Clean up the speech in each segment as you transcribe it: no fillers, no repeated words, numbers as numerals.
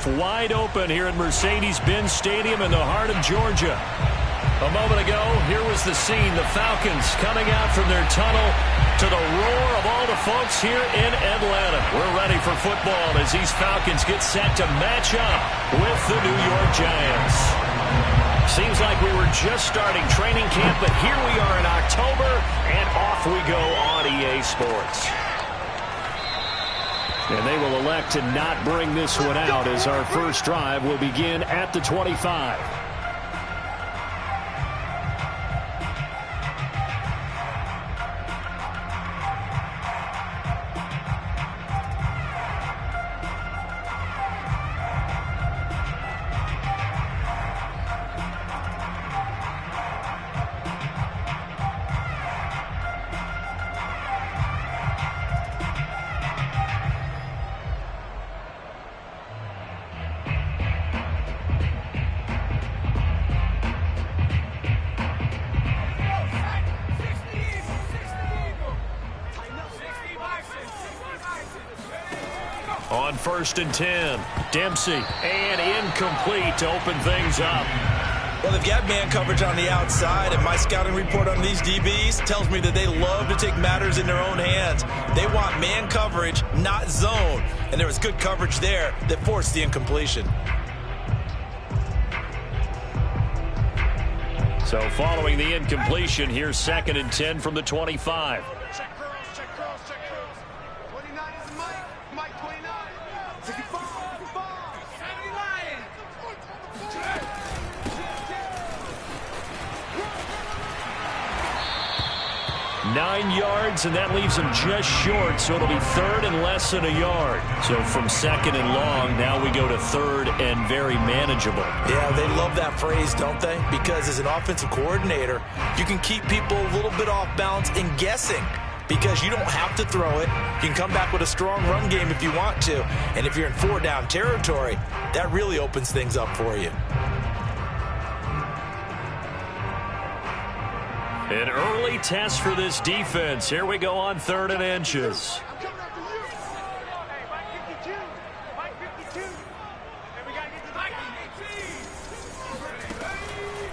turf wide open here at Mercedes-Benz Stadium in the heart of Georgia. A moment ago, here was the scene. The Falcons coming out from their tunnel to the roar of all the folks here in Atlanta. We're ready for football as these Falcons get set to match up with the New York Giants. Seems like we were just starting training camp, but here we are in October, and off we go on EA Sports. And they will elect to not bring this one out as our first drive will begin at the 25. On 1st and 10, Dempsey, and incomplete to open things up. Well, they've got man coverage on the outside, and my scouting report on these DBs tells me that they love to take matters in their own hands. They want man coverage, not zone, and there was good coverage there that forced the incompletion. So following the incompletion, here's 2nd and 10 from the 25. Yards, and that leaves him just short, so it'll be 3rd and less than a yard. So from 2nd and long, now we go to 3rd and very manageable. Yeah, they love that phrase, don't they? Because as an offensive coordinator, you can keep people a little bit off balance and guessing because you don't have to throw it. You can come back with a strong run game if you want to, and if you're in 4-down territory, that really opens things up for you. An early test for this defense. Here we go on 3rd and inches.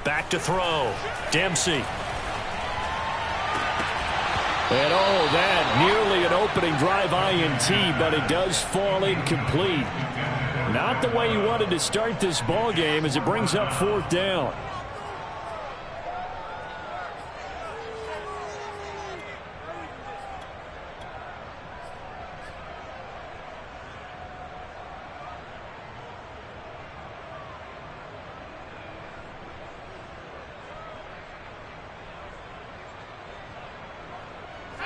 Back to throw. Dempsey. And that nearly an opening drive INT, but it does fall incomplete. Not the way you wanted to start this ball game as it brings up 4th down.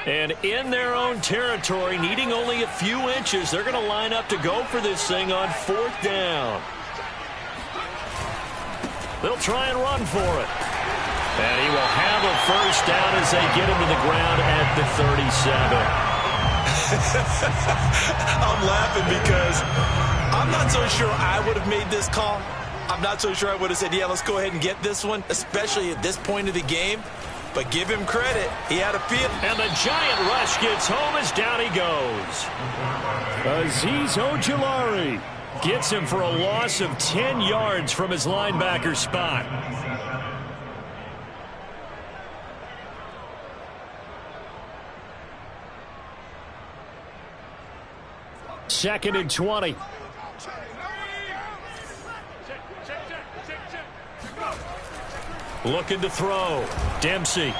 And in their own territory, needing only a few inches, they're going to line up to go for this thing on 4th down. They'll try and run for it. And he will have a 1st down as they get him to the ground at the 37. I'm laughing because I'm not so sure I would have made this call. I'm not so sure I would have said, yeah, let's go ahead and get this one, especially at this point of the game. But give him credit. He had a feel. And the giant rush gets home as down he goes. Azeez Ojulari gets him for a loss of 10 yards from his linebacker spot. Second and 20. Looking to throw. Dempsey.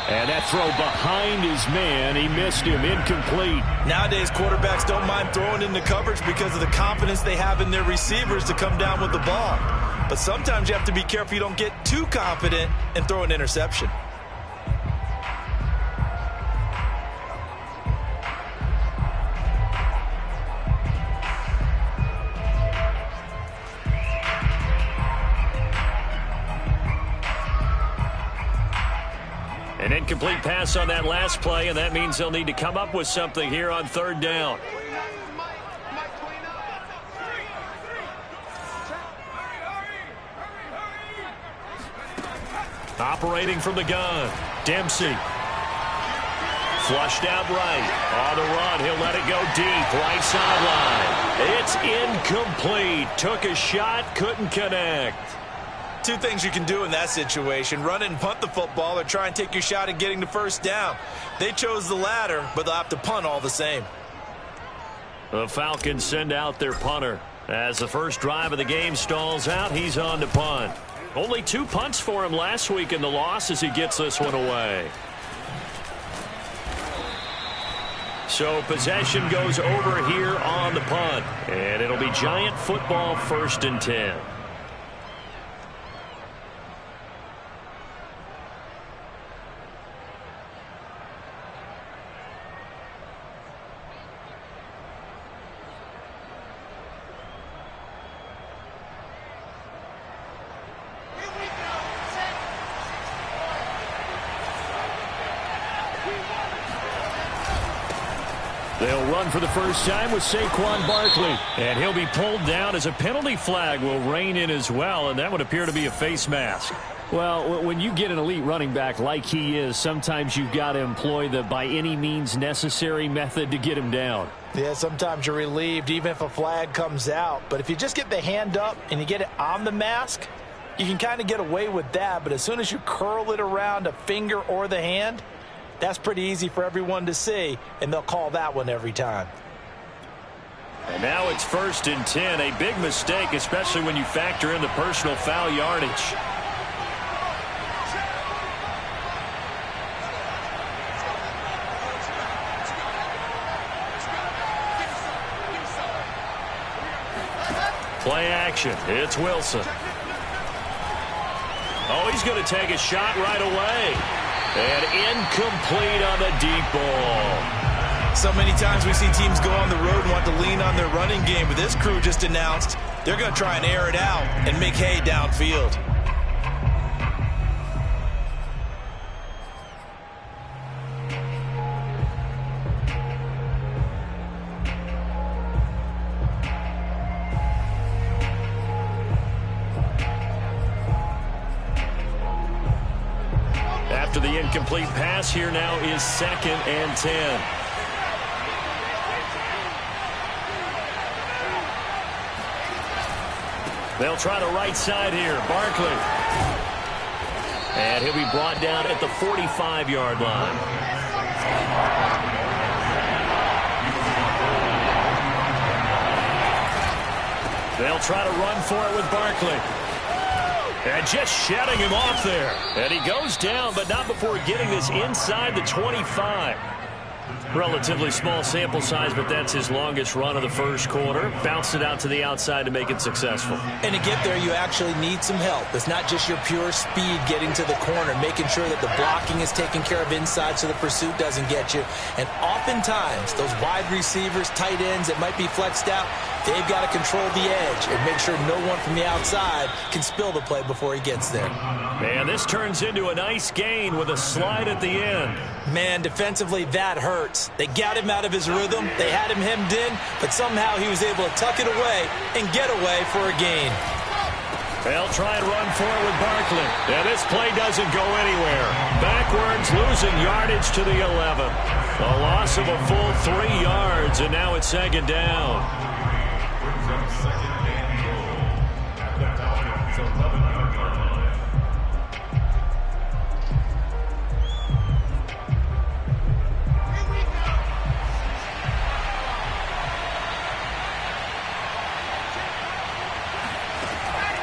And that throw behind his man. He missed him. Incomplete. Nowadays, quarterbacks don't mind throwing into coverage because of the confidence they have in their receivers to come down with the ball. But sometimes you have to be careful you don't get too confident and throw an interception. An incomplete pass on that last play, and that means they'll need to come up with something here on 3rd down. Operating from the gun, Dempsey. Flushed out right. On the run, he'll let it go deep. Right sideline. It's incomplete. Took a shot, couldn't connect. Two things you can do in that situation: run it and punt the football, or try and take your shot at getting the first down. They chose the latter, but they'll have to punt all the same. The Falcons send out their punter. As the first drive of the game stalls out, he's on to punt. Only 2 punts for him last week in the loss as he gets this one away. So possession goes over here on the punt. And it'll be Giant football, 1st and 10. They'll run for the first time with Saquon Barkley. And he'll be pulled down as a penalty flag will rein in as well, and that would appear to be a face mask. Well, when you get an elite running back like he is, sometimes you've got to employ the by any means necessary method to get him down. Yeah, sometimes you're relieved even if a flag comes out. But if you just get the hand up and you get it on the mask, you can kind of get away with that. But as soon as you curl it around a finger or the hand, that's pretty easy for everyone to see, and they'll call that one every time. And now it's 1st and 10. A big mistake, especially when you factor in the personal foul yardage. Play action. It's Wilson. Oh, he's going to take a shot right away. And incomplete on the deep ball. So many times we see teams go on the road and want to lean on their running game, but this crew just announced they're going to try and air it out and make hay downfield. After the incomplete pass, here now is 2nd and 10. They'll try the right side here. Barkley. And he'll be brought down at the 45-yard line. They'll try to run for it with Barkley. And just shutting him off there. And he goes down, but not before getting this inside the 25. Relatively small sample size, but that's his longest run of the first quarter. Bounced it out to the outside to make it successful. And to get there, you actually need some help. It's not just your pure speed getting to the corner, making sure that the blocking is taken care of inside so the pursuit doesn't get you. And oftentimes, those wide receivers, tight ends that might be flexed out, they've got to control the edge and make sure no one from the outside can spill the play before he gets there. And this turns into a nice gain with a slide at the end. Man, defensively, that hurts. They got him out of his rhythm. They had him hemmed in, but somehow he was able to tuck it away and get away for a gain. They'll try and run for it with Barkley. And this play doesn't go anywhere. Backwards, losing yardage to the 11. A loss of a full 3 yards, and now it's 2nd down.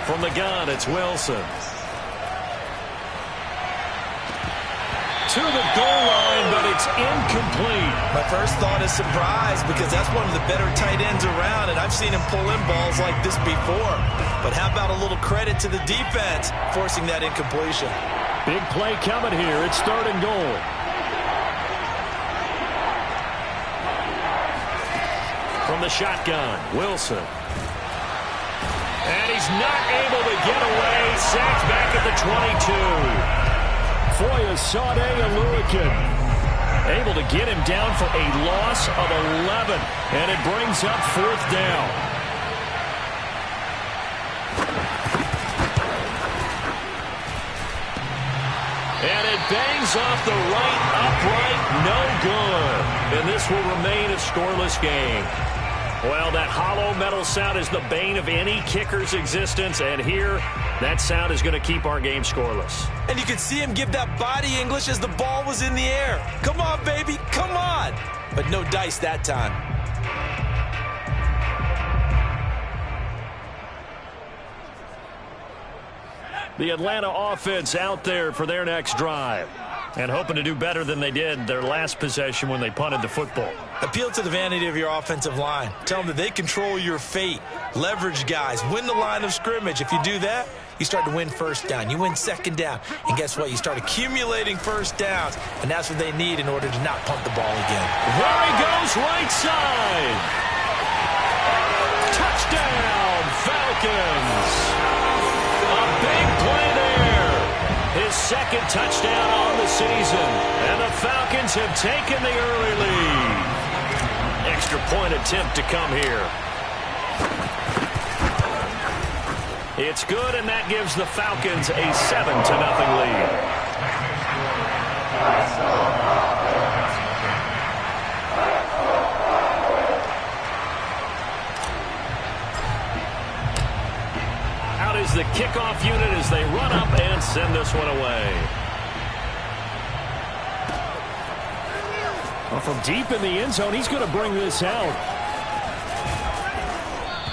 From the gun, it's Wilson. To the goal line, but it's incomplete. My first thought is surprise, because that's one of the better tight ends around, and I've seen him pull in balls like this before. But how about a little credit to the defense forcing that incompletion? Big play coming here. It's 3rd and goal. From the shotgun, Wilson. And he's not able to get away. Sacked back at the 22. Foyesade Aluakin able to get him down for a loss of 11. And it brings up 4th down. And it bangs off the right upright. No good. And this will remain a scoreless game. Well, that hollow metal sound is the bane of any kicker's existence. And here, that sound is going to keep our game scoreless. And you could see him give that body English as the ball was in the air. Come on, baby. Come on. But no dice that time. The Atlanta offense out there for their next drive. And hoping to do better than they did their last possession when they punted the football. Appeal to the vanity of your offensive line. Tell them that they control your fate. Leverage guys. Win the line of scrimmage. If you do that, you start to win first down. You win second down. And guess what? You start accumulating first downs. And that's what they need in order to not punt the ball again. There he goes, right side. Touchdown, Falcons. A big play there. His second touchdown on the season. And the Falcons have taken the early lead. Extra point attempt to come here. It's good, and that gives the Falcons a 7-0 lead. Out is the kickoff unit as they run up and send this one away. Well, from deep in the end zone, he's going to bring this out.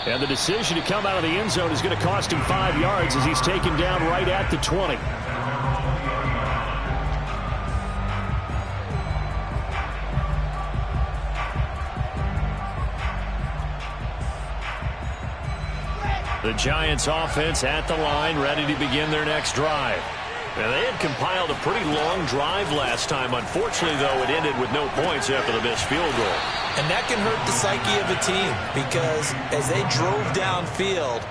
And the decision to come out of the end zone is going to cost him 5 yards as he's taken down right at the 20. The Giants offense at the line, ready to begin their next drive. Now, they had compiled a pretty long drive last time. Unfortunately, though, it ended with no points after the missed field goal. And that can hurt the psyche of a team because as they drove downfield,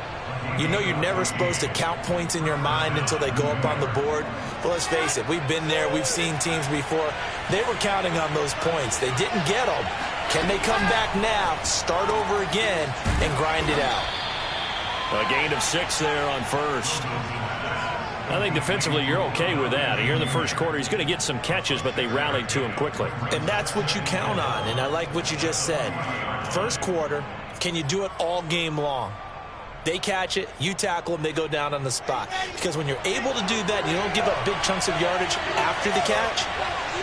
you know you're never supposed to count points in your mind until they go up on the board. But let's face it, we've been there. We've seen teams before. They were counting on those points. They didn't get them. Can they come back now, start over again, and grind it out? A gain of 6 there on first. I think defensively you're okay with that. Here in the first quarter, he's going to get some catches, but they rallied to him quickly. And that's what you count on, and I like what you just said. First quarter, can you do it all game long? They catch it, you tackle them, they go down on the spot. Because when you're able to do that, you don't give up big chunks of yardage after the catch,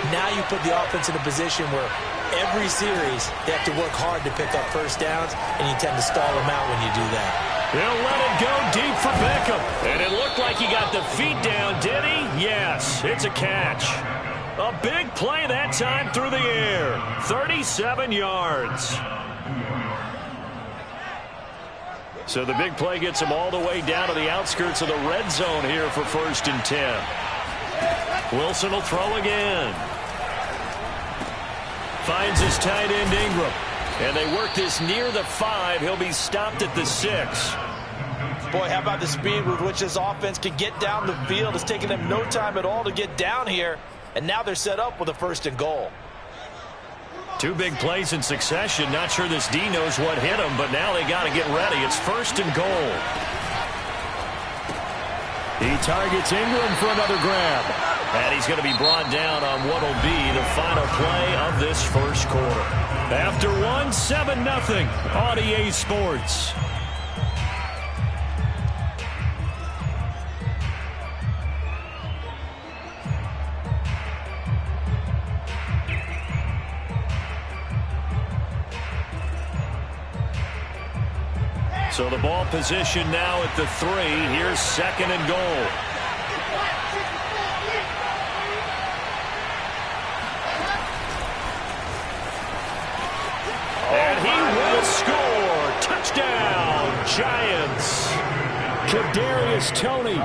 now you put the offense in a position where every series they have to work hard to pick up first downs, and you tend to stall them out when you do that. He'll let it go deep for Beckham. And it looked like he got the feet down, did he? Yes, it's a catch. A big play that time through the air. 37 yards. So the big play gets him all the way down to the outskirts of the red zone here for 1st and 10. Wilson will throw again. Finds his tight end Ingram. And they work this near the 5. He'll be stopped at the 6. Boy, how about the speed with which this offense can get down the field? It's taken them no time at all to get down here. And now they're set up with a 1st and goal. 2 big plays in succession. Not sure this D knows what hit him, but now they got to get ready. It's 1st and goal. He targets Ingram for another grab. And he's going to be brought down on what will be the final play of this first quarter. After 1, 7-0 on EA Sports. So the ball position now at the 3. Here's 2nd and goal. And he will score. Touchdown, Giants. Kadarius Toney,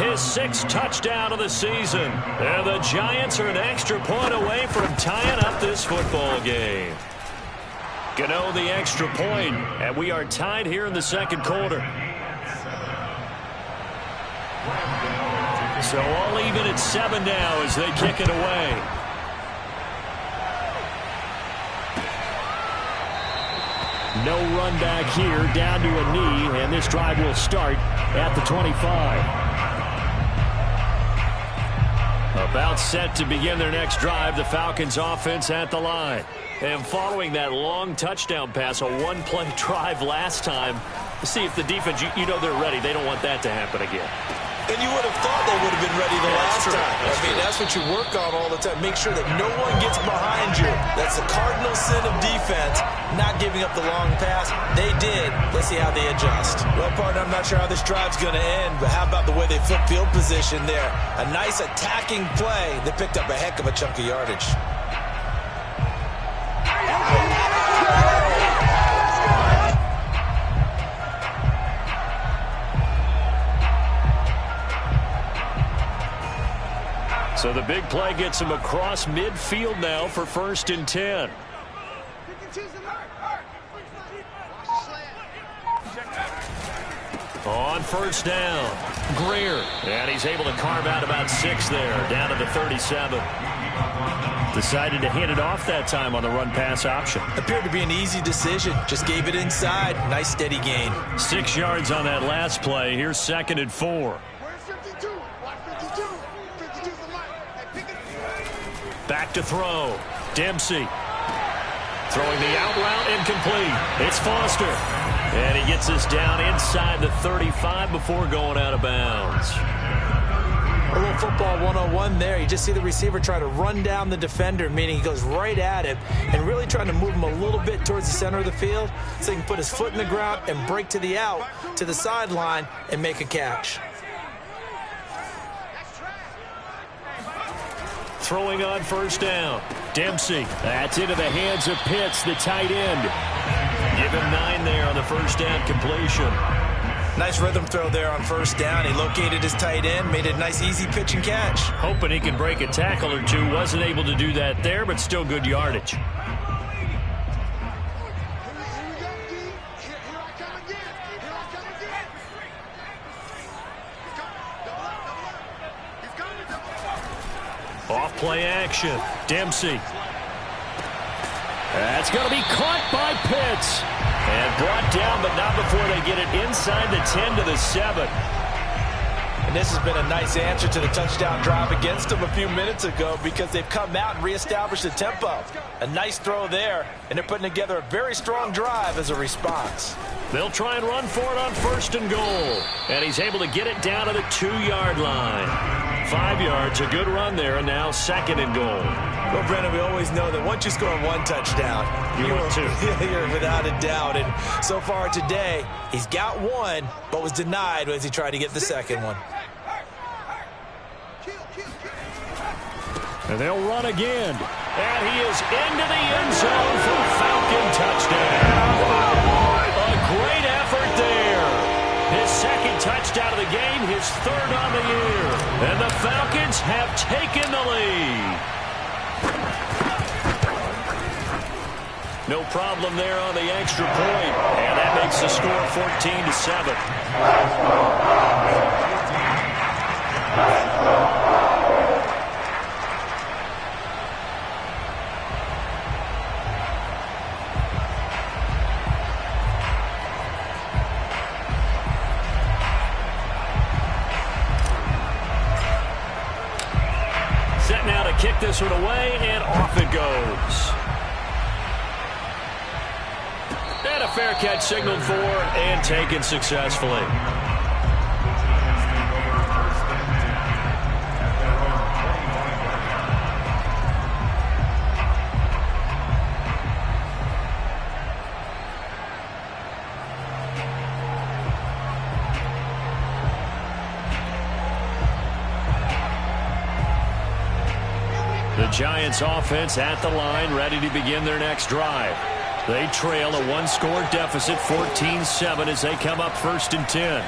his 6th touchdown of the season. And the Giants are an extra point away from tying up this football game. Gano the extra point, and we are tied here in the 2nd quarter. So all even at 7 now as they kick it away. no run back here, down to a knee, and this drive will start at the 25. About set to begin their next drive, the Falcons offense at the line. And following that long touchdown pass, a one-play drive last time, see if the defense, you know they're ready. They don't want that to happen again. And you would have thought they would have been ready the last time. That's what you work on all the time. Make sure that no one gets behind you. That's the cardinal sin of defense, not giving up the long pass. They did. Let's see how they adjust. Well, partner, I'm not sure how this drive's going to end, but how about the way they flip field position there? A nice attacking play. They picked up a heck of a chunk of yardage. So the big play gets him across midfield now for 1st and 10. On 1st down, Greer. And he's able to carve out about 6 there, down to the 37. Decided to hand it off that time on the run-pass option. Appeared to be an easy decision. Just gave it inside. Nice steady gain. 6 yards on that last play. Here's 2nd and 4. Back to throw. Dempsey. Throwing the out route incomplete. It's Foster. And he gets this down inside the 35 before going out of bounds. A little football 101 there. You just see the receiver try to run down the defender, meaning he goes right at him and really trying to move him a little bit towards the center of the field so he can put his foot in the ground and break to the out, to the sideline, and make a catch. Throwing on 1st down. Dempsey. That's into the hands of Pitts, the tight end. Give him 9 there on the 1st down completion. Nice rhythm throw there on 1st down. He located his tight end, made a nice easy pitch and catch. Hoping he can break a tackle or two. Wasn't able to do that there, but still good yardage. Off play action. Dempsey. That's going to be caught by Pitts. And brought down, but not before they get it inside the 10 to the 7. And this has been a nice answer to the touchdown drive against them a few minutes ago because they've come out and reestablished the tempo. A nice throw there, and they're putting together a very strong drive as a response. They'll try and run for it on 1st and goal. And he's able to get it down to the 2-yard line. 5 yards, a good run there, and now 2nd and goal. Well, Brennan, we always know that once you score 1 touchdown, you're without a doubt. And so far today, he's got 1, but was denied as he tried to get the 2nd one. And they'll run again. And he is into the end zone for a Falcon touchdown. A great effort there. His 2nd touchdown of the game, his 3rd on the year. And the Falcons have taken the lead. No problem there on the extra point. And that makes the score 14 to 7. Set now to kick this one away, and off it goes. And a fair catch signaled for and taken successfully. The Giants offense at the line, ready to begin their next drive. They trail a 1-score deficit, 14-7, as they come up 1st and 10.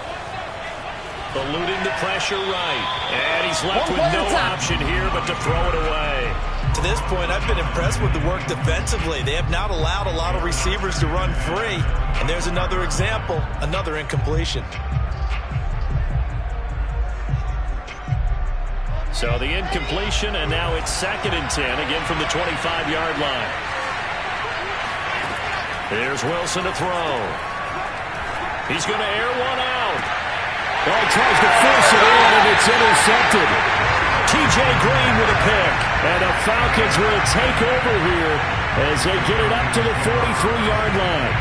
Eluding the pressure right. And he's left with no option here but to throw it away. To this point, I've been impressed with the work defensively. They have not allowed a lot of receivers to run free. And there's another example, another incompletion. So the incompletion, and now it's 2nd and 10, again from the 25-yard line. Here's Wilson to throw. He's going to air one out. Well, he tries to force it in, and it's intercepted. T.J. Green with a pick. And the Falcons will take over here as they get it up to the 43-yard line.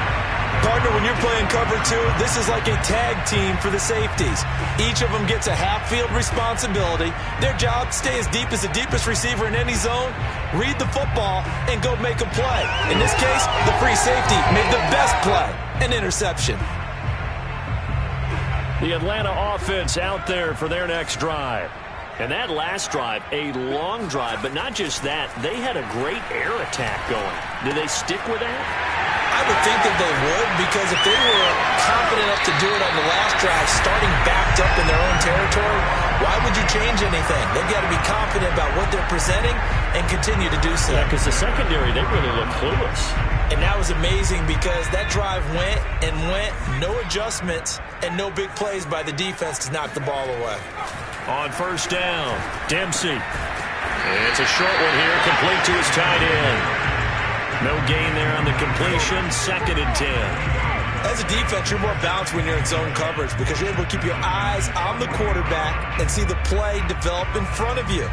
Partner, when you're playing cover two, this is like a tag team for the safeties. Each of them gets a half-field responsibility. Their job, stay as deep as the deepest receiver in any zone, read the football, and go make a play. In this case, the free safety made the best play, an interception. The Atlanta offense out there for their next drive. And that last drive, a long drive, but not just that. They had a great air attack going. Do they stick with that? I would think that they would, because if they were confident enough to do it on the last drive, starting backed up in their own territory, why would you change anything? They've got to be confident about what they're presenting and continue to do so. Yeah, because the secondary, they really look clueless. And that was amazing because that drive went and went, no adjustments, and no big plays by the defense to knock the ball away. On first down, Dempsey. It's a short one here, complete to his tight end. No gain there on the completion, 2nd and 10. As a defense, you're more balanced when you're in zone coverage because you're able to keep your eyes on the quarterback and see the play develop in front of you.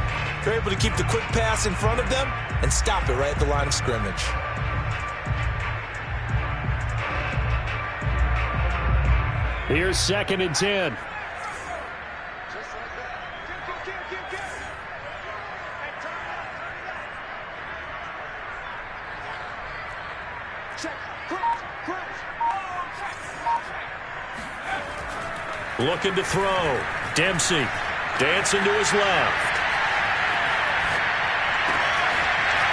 You're able to keep the quick pass in front of them and stop it right at the line of scrimmage. Here's 2nd and 10. Looking to throw. Dempsey dancing to his left.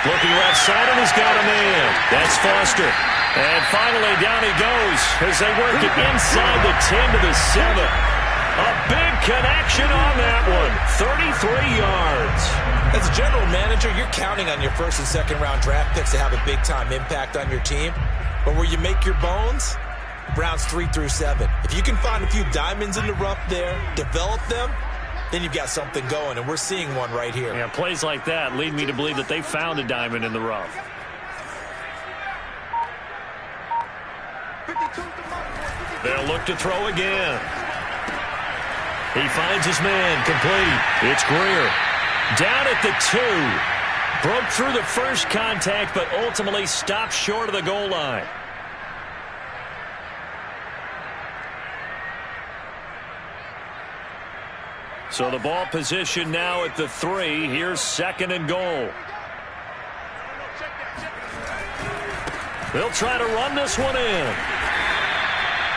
Looking left side, and he's got a man. That's Foster. And finally, down he goes as they work it inside the 10 to the 7. A big connection on that one. 33 yards. As a general manager, you're counting on your first and second round draft picks to have a big-time impact on your team. But where you make your bones, rounds 3 through 7. If you can find a few diamonds in the rough there, develop them, then you've got something going, and we're seeing one right here. Yeah, plays like that lead me to believe that they found a diamond in the rough. They'll look to throw again. He finds his man, complete. It's Greer. Down at the 2. Broke through the first contact, but ultimately stopped short of the goal line. So the ball position now at the 3. Here's 2nd and goal. They'll try to run this one in.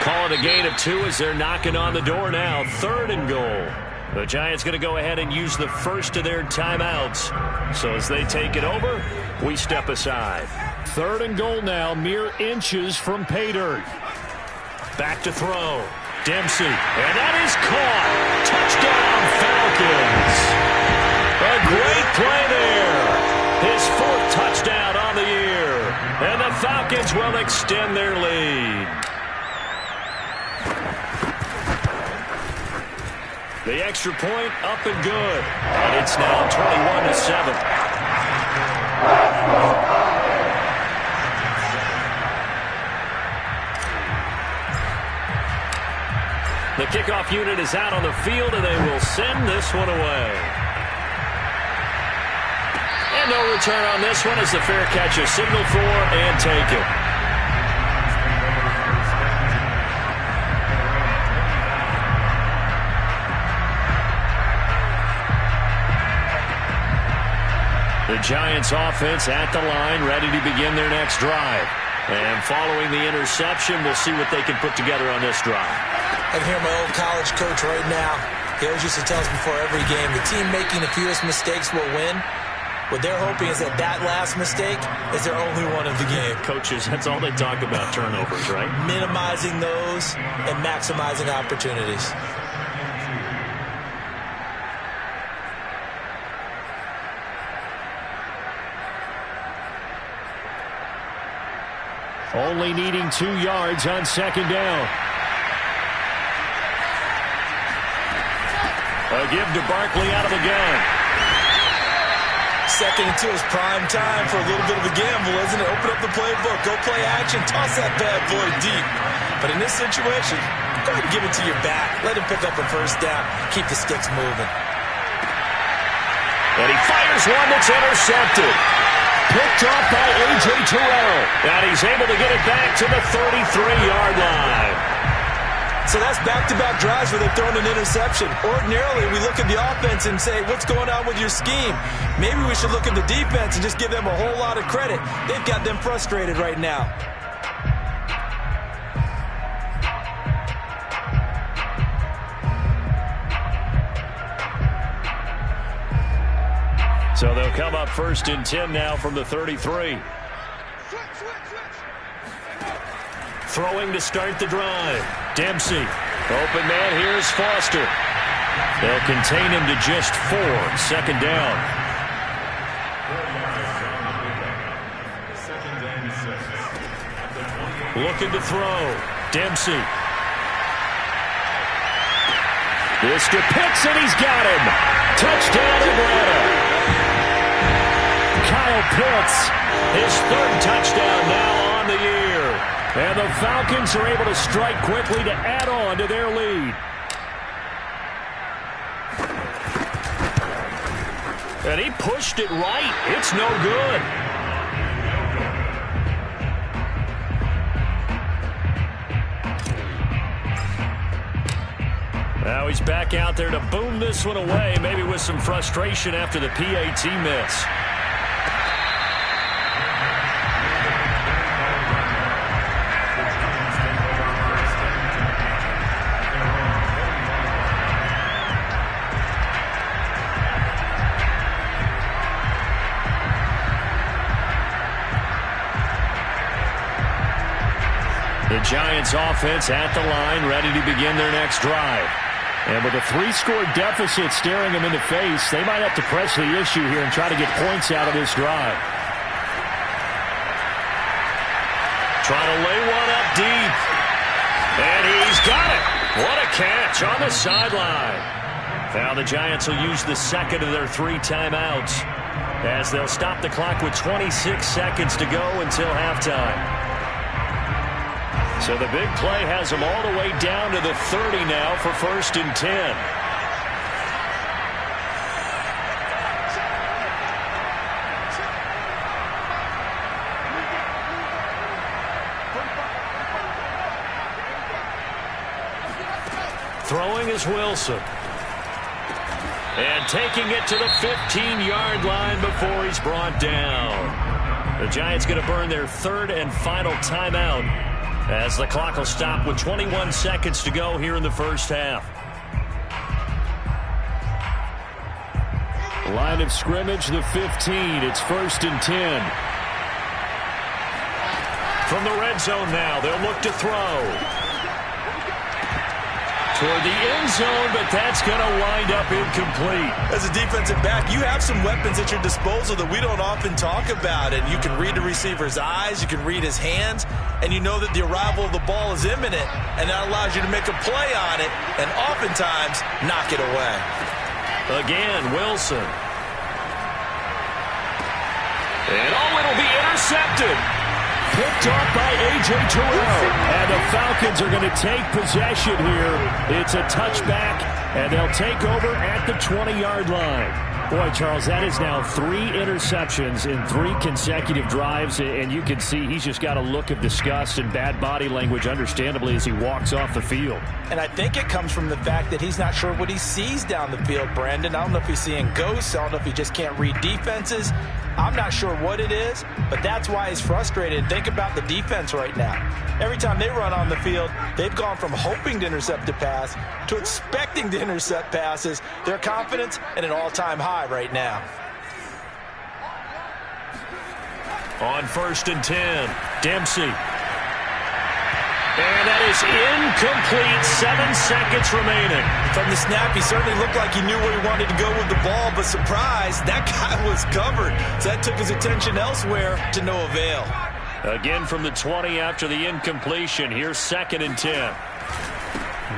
Call it a gain of 2 as they're knocking on the door now. 3rd and goal. The Giants going to go ahead and use the first of their timeouts. So as they take it over, we step aside. 3rd and goal now, mere inches from pay dirt. Back to throw. Dempsey, and that is caught. Touchdown, Falcons. A great play there. His 4th touchdown on the year. And the Falcons will extend their lead. The extra point up and good. And it's now 21-7. The kickoff unit is out on the field, and they will send this one away. And no return on this one as the fair catch is signaled for and taken. The Giants offense at the line, ready to begin their next drive. And following the interception, we'll see what they can put together on this drive. I can hear my old college coach right now. He always used to tell us before every game, the team making the fewest mistakes will win. What they're hoping is that that last mistake is their only one of the game. Coaches, that's all they talk about, turnovers, right? Minimizing those and maximizing opportunities. Only needing 2 yards on 2nd down. A give to Barkley out of the gun. 2nd and 2 is prime time for a little bit of a gamble, isn't it? Open up the playbook, go play action, toss that bad boy deep. But in this situation, go ahead and give it to your back. Let him pick up a first down. Keep the sticks moving. And he fires one that's intercepted. Picked off by A.J. Terrell. And he's able to get it back to the 33-yard line. So that's back-to-back drives where they've thrown an interception. Ordinarily, we look at the offense and say, what's going on with your scheme? Maybe we should look at the defense and just give them a whole lot of credit. They've got them frustrated right now. So they'll come up 1st and 10 now from the 33. Throwing to start the drive. Dempsey. Open man, here's Foster. They'll contain him to just 4. 2nd down. Looking to throw. Dempsey. This to Pitts, and he's got him. Touchdown, Atlanta. Kyle Pitts, his 3rd touchdown now on the year. And the Falcons are able to strike quickly to add on to their lead. And he pushed it right. It's no good. Now he's back out there to boom this one away, maybe with some frustration after the PAT miss. The Giants offense at the line, ready to begin their next drive. And with a 3-score deficit staring them in the face, they might have to press the issue here and try to get points out of this drive. Trying to lay one up deep. And he's got it. What a catch on the sideline. Now the Giants will use the 2nd of their 3 timeouts as they'll stop the clock with 26 seconds to go until halftime. So the big play has them all the way down to the 30 now for 1st and 10. Throwing is Wilson. And taking it to the 15-yard line before he's brought down. The Giants going to burn their 3rd and final timeout, as the clock will stop with 21 seconds to go here in the first half. Line of scrimmage, the 15. It's 1st and 10. From the red zone now, they'll look to throw. Toward the end zone, but that's going to wind up incomplete. As a defensive back, you have some weapons at your disposal that we don't often talk about. And you can read the receiver's eyes, you can read his hands, and you know that the arrival of the ball is imminent, and that allows you to make a play on it and oftentimes knock it away. Again, Wilson. And it'll be intercepted. Picked off by A.J. Terrell. And the Falcons are going to take possession here. It's a touchback, and they'll take over at the 20-yard line. Boy, Charles, that is now 3 interceptions in 3 consecutive drives, and you can see he's just got a look of disgust and bad body language, understandably, as he walks off the field. And I think it comes from the fact that he's not sure what he sees down the field, Brandon. I don't know if he's seeing ghosts. I don't know if he just can't read defenses. I'm not sure what it is, but that's why he's frustrated. Think about the defense right now. Every time they run on the field, they've gone from hoping to intercept a pass to expecting to intercept passes. Their confidence at an all-time high right now. On 1st and 10, Dempsey. And that is incomplete. 7 seconds remaining. From the snap, he certainly looked like he knew where he wanted to go with the ball, but surprise, that guy was covered. So that took his attention elsewhere to no avail. Again from the 20 after the incompletion. Here's 2nd and 10.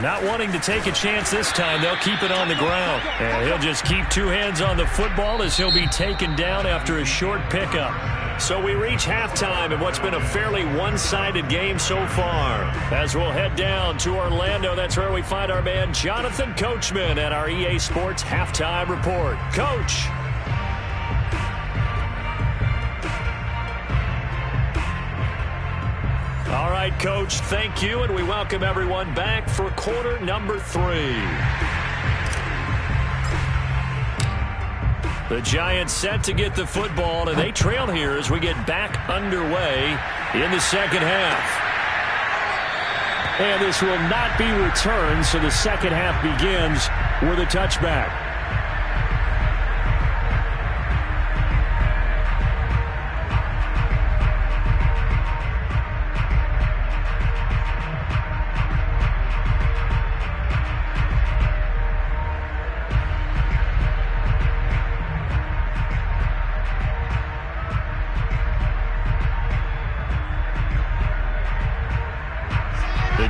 Not wanting to take a chance this time, they'll keep it on the ground. And he'll just keep 2 hands on the football as he'll be taken down after a short pickup. So we reach halftime in what's been a fairly one-sided game so far. As we'll head down to Orlando, that's where we find our man Jonathan Coachman at our EA Sports Halftime Report. Coach. right, Coach. Thank you, and we welcome everyone back for quarter number 3. The Giants set to get the football, and they trail here as we get back underway in the second half. And this will not be returned, so the second half begins with a touchback.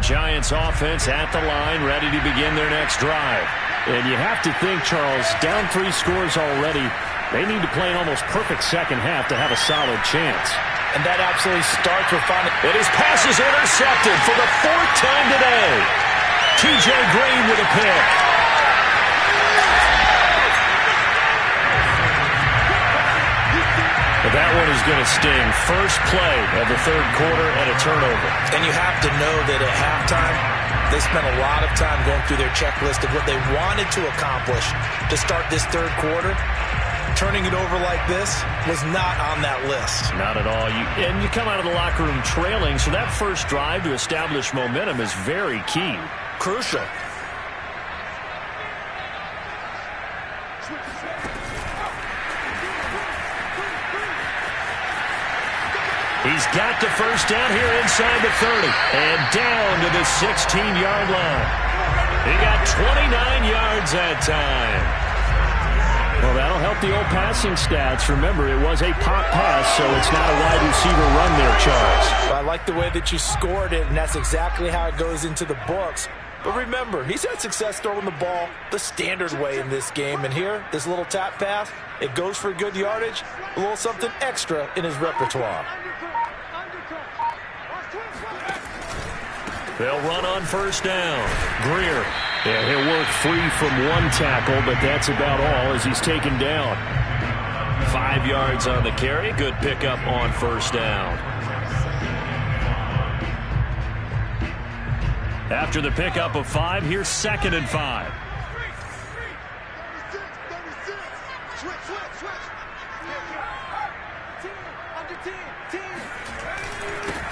Giants offense at the line, ready to begin their next drive. And you have to think, Charles, down 3 scores already, they need to play an almost perfect second half to have a solid chance. And that absolutely starts with finding... And his pass is intercepted for the 4th time today. T.J. Green with a pick. But that one is going to sting. First play of the 3rd quarter and a turnover. And you have to know that at halftime, they spent a lot of time going through their checklist of what they wanted to accomplish to start this 3rd quarter. Turning it over like this was not on that list. Not at all. And you come out of the locker room trailing, so that first drive to establish momentum is very key. Crucial. He's got the first down here inside the 30 and down to the 16-yard line. He got 29 yards that time. Well, that'll help the old passing stats. Remember, it was a pop pass, so it's not a wide receiver run there, Charles. I like the way that you scored it, and that's exactly how it goes into the books. But remember, he's had success throwing the ball the standard way in this game. And here, this little tap pass, it goes for good yardage, a little something extra in his repertoire. They'll run on first down. Greer. Yeah, he'll work free from 1 tackle, but that's about all as he's taken down. 5 yards on the carry. Good pickup on first down. After the pickup of 5, here's 2nd and 5.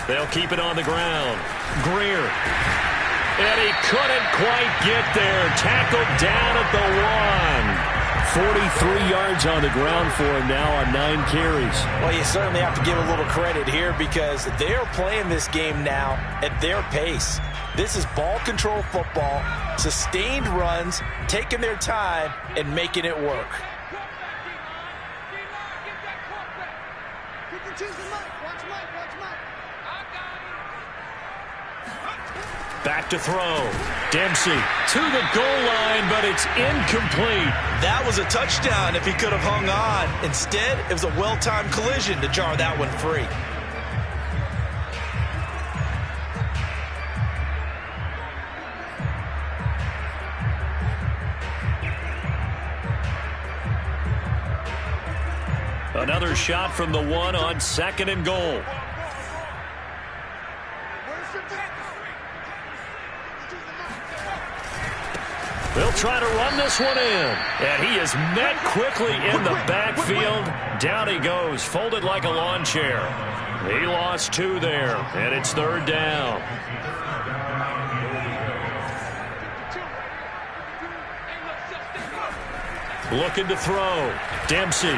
They'll keep it on the ground. Greer. And he couldn't quite get there. Tackled down at the 1. 43 yards on the ground for him now on 9 carries. Well, you certainly have to give a little credit here because they're playing this game now at their pace. This is ball control football, sustained runs, taking their time, and making it work. Back to throw. Dempsey to the goal line, but it's incomplete. That was a touchdown if he could have hung on. Instead, it was a well-timed collision to jar that one free. Another shot from the 1 on 2nd and goal. They'll try to run this one in. And he is met quickly in the backfield. Down he goes, folded like a lawn chair. He lost 2 there, and it's 3rd down. Looking to throw. Dempsey.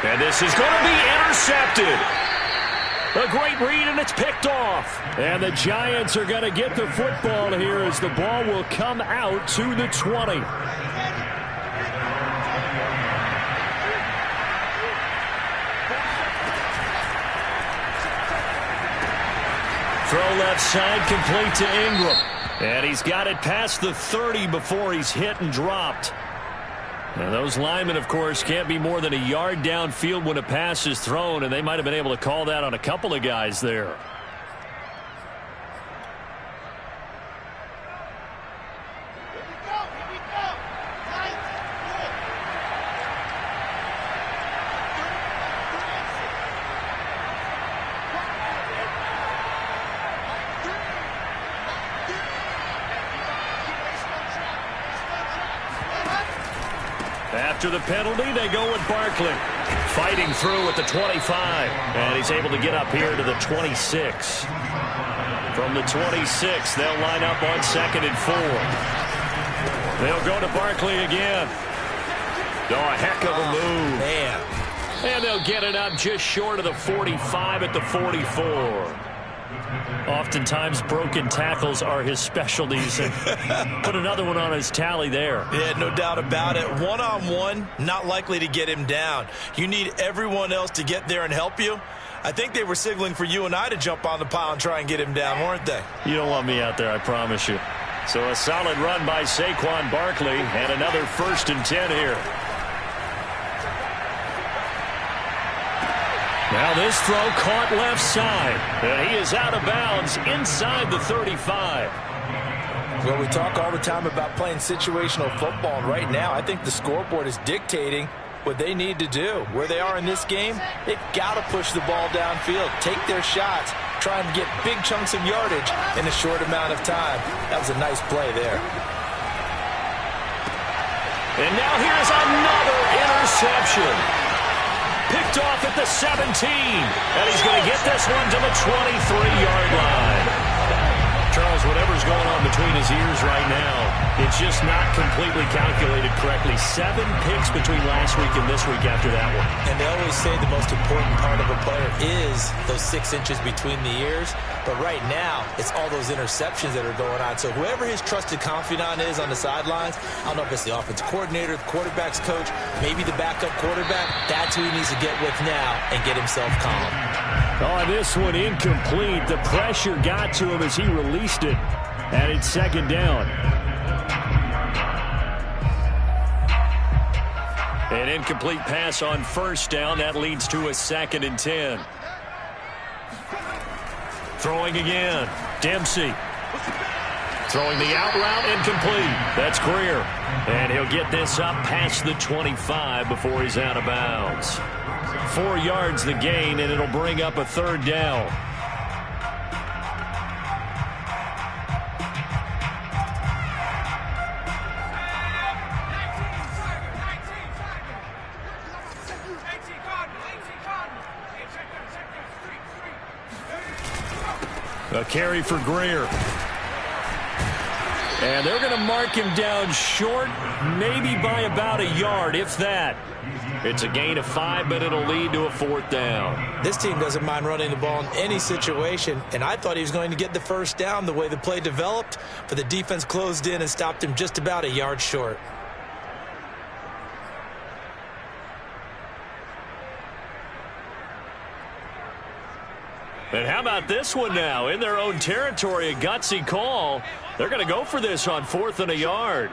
And this is going to be intercepted. A great read, and it's picked off. And the Giants are going to get the football here as the ball will come out to the 20. Throw left side, complete to Ingram. And he's got it past the 30 before he's hit and dropped. And those linemen, of course, can't be more than a yard downfield when a pass is thrown, and they might have been able to call that on a couple of guys there. After the penalty, they go with Barkley. Fighting through at the 25. And he's able to get up here to the 26. From the 26, they'll line up on 2nd and 4. They'll go to Barkley again. Oh, a heck of a move. Man. And they'll get it up just short of the 45 at the 44. Oftentimes, broken tackles are his specialties. And put another one on his tally there. Yeah, no doubt about it. One-on-one, not likely to get him down. You need everyone else to get there and help you. I think they were signaling for you and I to jump on the pile and try and get him down, weren't they? You don't want me out there, I promise you. So a solid run by Saquon Barkley, and another 1st and 10 here. Now this throw caught left side. And he is out of bounds inside the 35. Well, we talk all the time about playing situational football, and right now I think the scoreboard is dictating what they need to do. Where they are in this game, they've got to push the ball downfield, take their shots, try and get big chunks of yardage in a short amount of time. That was a nice play there. And now here's another interception. Picked off at the 17. And he's going to get this one to the 23-yard line. Charles, whatever's going on between his ears right now, it's just not completely calculated correctly. 7 picks between last week and this week after that one. And they always say the most important part of a player is those 6 inches between the ears. But right now, it's all those interceptions that are going on. So whoever his trusted confidant is on the sidelines, I don't know if it's the offensive coordinator, the quarterback's coach, maybe the backup quarterback, that's who he needs to get with now and get himself calm. Oh, this one incomplete. The pressure got to him as he released it. And it's 2nd down. An incomplete pass on 1st down. That leads to a 2nd and 10. Throwing again. Dempsey. Throwing the out route, incomplete. That's Greer. And he'll get this up past the 25 before he's out of bounds. 4 yards the gain, and it'll bring up a 3rd down. A carry for Greer. And they're going to mark him down short, maybe by about a yard, if that. It's a gain of 5, but it'll lead to a 4th down. This team doesn't mind running the ball in any situation, and I thought he was going to get the 1st down the way the play developed, but the defense closed in and stopped him just about a yard short. And how about this one now? In their own territory, a gutsy call. They're going to go for this on 4th and a yard.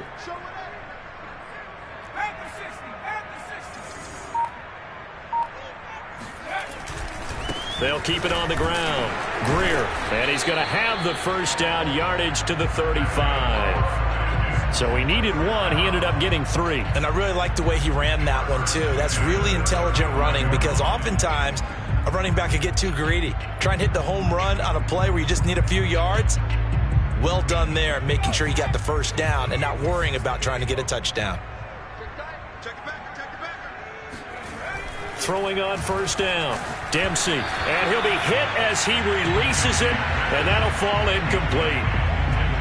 They'll keep it on the ground. Greer, and he's going to have the 1st down, yardage to the 35. So he needed 1. He ended up getting 3. And I really like the way he ran that one, too. That's really intelligent running, because oftentimes a running back can get too greedy. Try and hit the home run on a play where you just need a few yards. Well done there, making sure he got the 1st down and not worrying about trying to get a touchdown. Throwing on 1st down. Dempsey. And he'll be hit as he releases it, and that'll fall incomplete.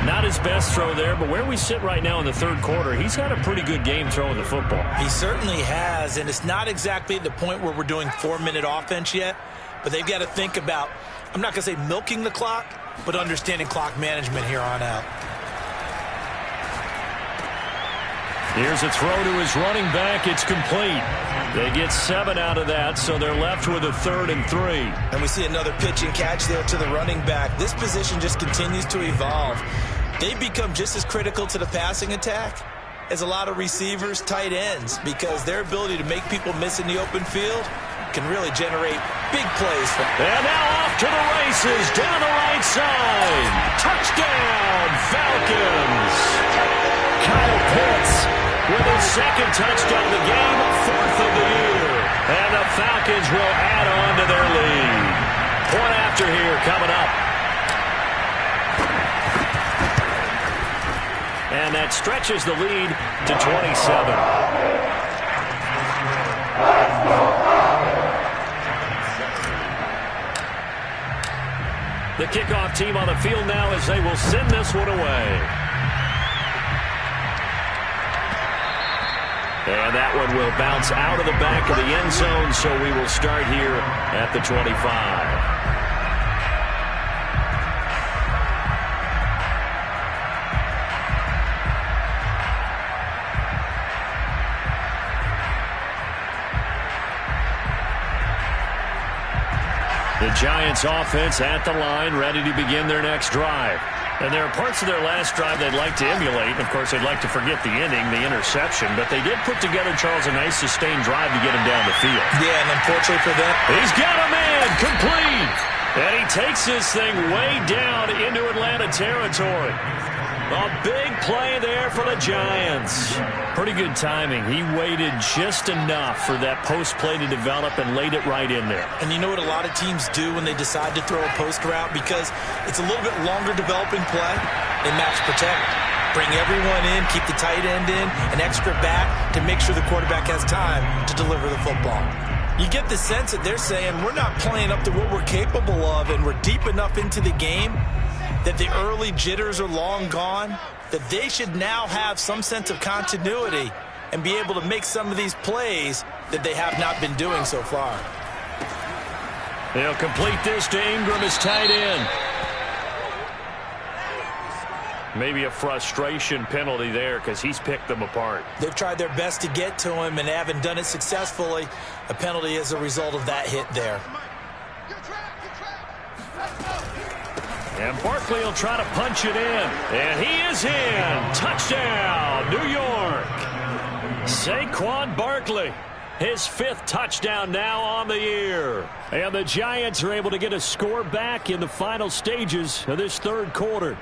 Not his best throw there, but where we sit right now in the 3rd quarter, he's had a pretty good game throwing the football. He certainly has, and it's not exactly the point where we're doing 4-minute offense yet, but they've got to think about, I'm not going to say milking the clock, but understanding clock management here on out. Here's a throw to his running back. It's complete. They get 7 out of that, so they're left with a 3rd and 3. And we see another pitch and catch there to the running back. This position just continues to evolve. They've become just as critical to the passing attack as a lot of receivers, tight ends, because their ability to make people miss in the open field can really generate big plays. And now off to the races, down the right side. Touchdown, Falcons. Kyle Pitts with his 2nd touchdown of the game, 4th of the year. And the Falcons will add on to their lead. Point after here coming up. And that stretches the lead to 27. The kickoff team on the field now as they will send this one away. And that one will bounce out of the back of the end zone, so we will start here at the 25. The Giants offense at the line, ready to begin their next drive. And there are parts of their last drive they'd like to emulate. Of course, they'd like to forget the inning, the interception. But they did put together, Charles, a nice sustained drive to get him down the field. Yeah, and unfortunately for them, he's got a man complete. And he takes this thing way down into Atlanta territory. A big play there for the Giants. Pretty good timing. He waited just enough for that post play to develop and laid it right in there. And you know what a lot of teams do when they decide to throw a post route? Because it's a little bit longer developing play. They match protect. Bring everyone in, keep the tight end in, an extra back to make sure the quarterback has time to deliver the football. You get the sense that they're saying we're not playing up to what we're capable of, and we're deep enough into the game that the early jitters are long gone, that they should now have some sense of continuity and be able to make some of these plays that they have not been doing so far. They'll complete this to Ingram as tight end. Maybe a frustration penalty there because he's picked them apart. They've tried their best to get to him and haven't done it successfully. A penalty as a result of that hit there. And Barkley will try to punch it in. And he is in. Touchdown, New York. Saquon Barkley, his 5th touchdown now on the year. And the Giants are able to get a score back in the final stages of this 3rd quarter.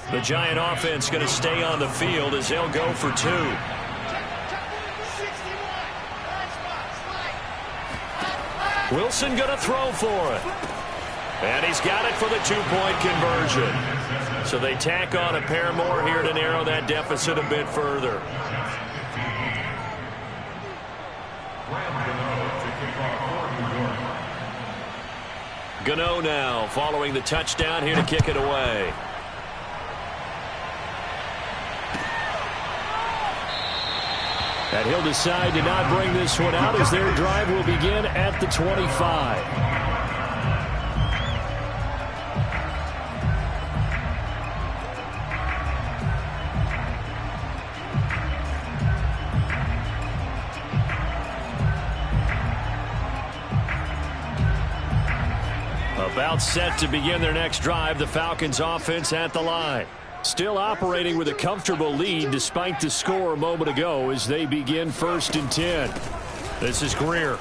The Giant offense going to stay on the field as they'll go for 2. Wilson going to throw for it. And he's got it for the 2-point conversion. So they tack on a pair more here to narrow that deficit a bit further. Gano now following the touchdown here to kick it away. And he'll decide to not bring this one out as their drive will begin at the 25. About set to begin their next drive, the Falcons offense at the line. Still operating with a comfortable lead despite the score a moment ago as they begin 1st and 10. This is Greer.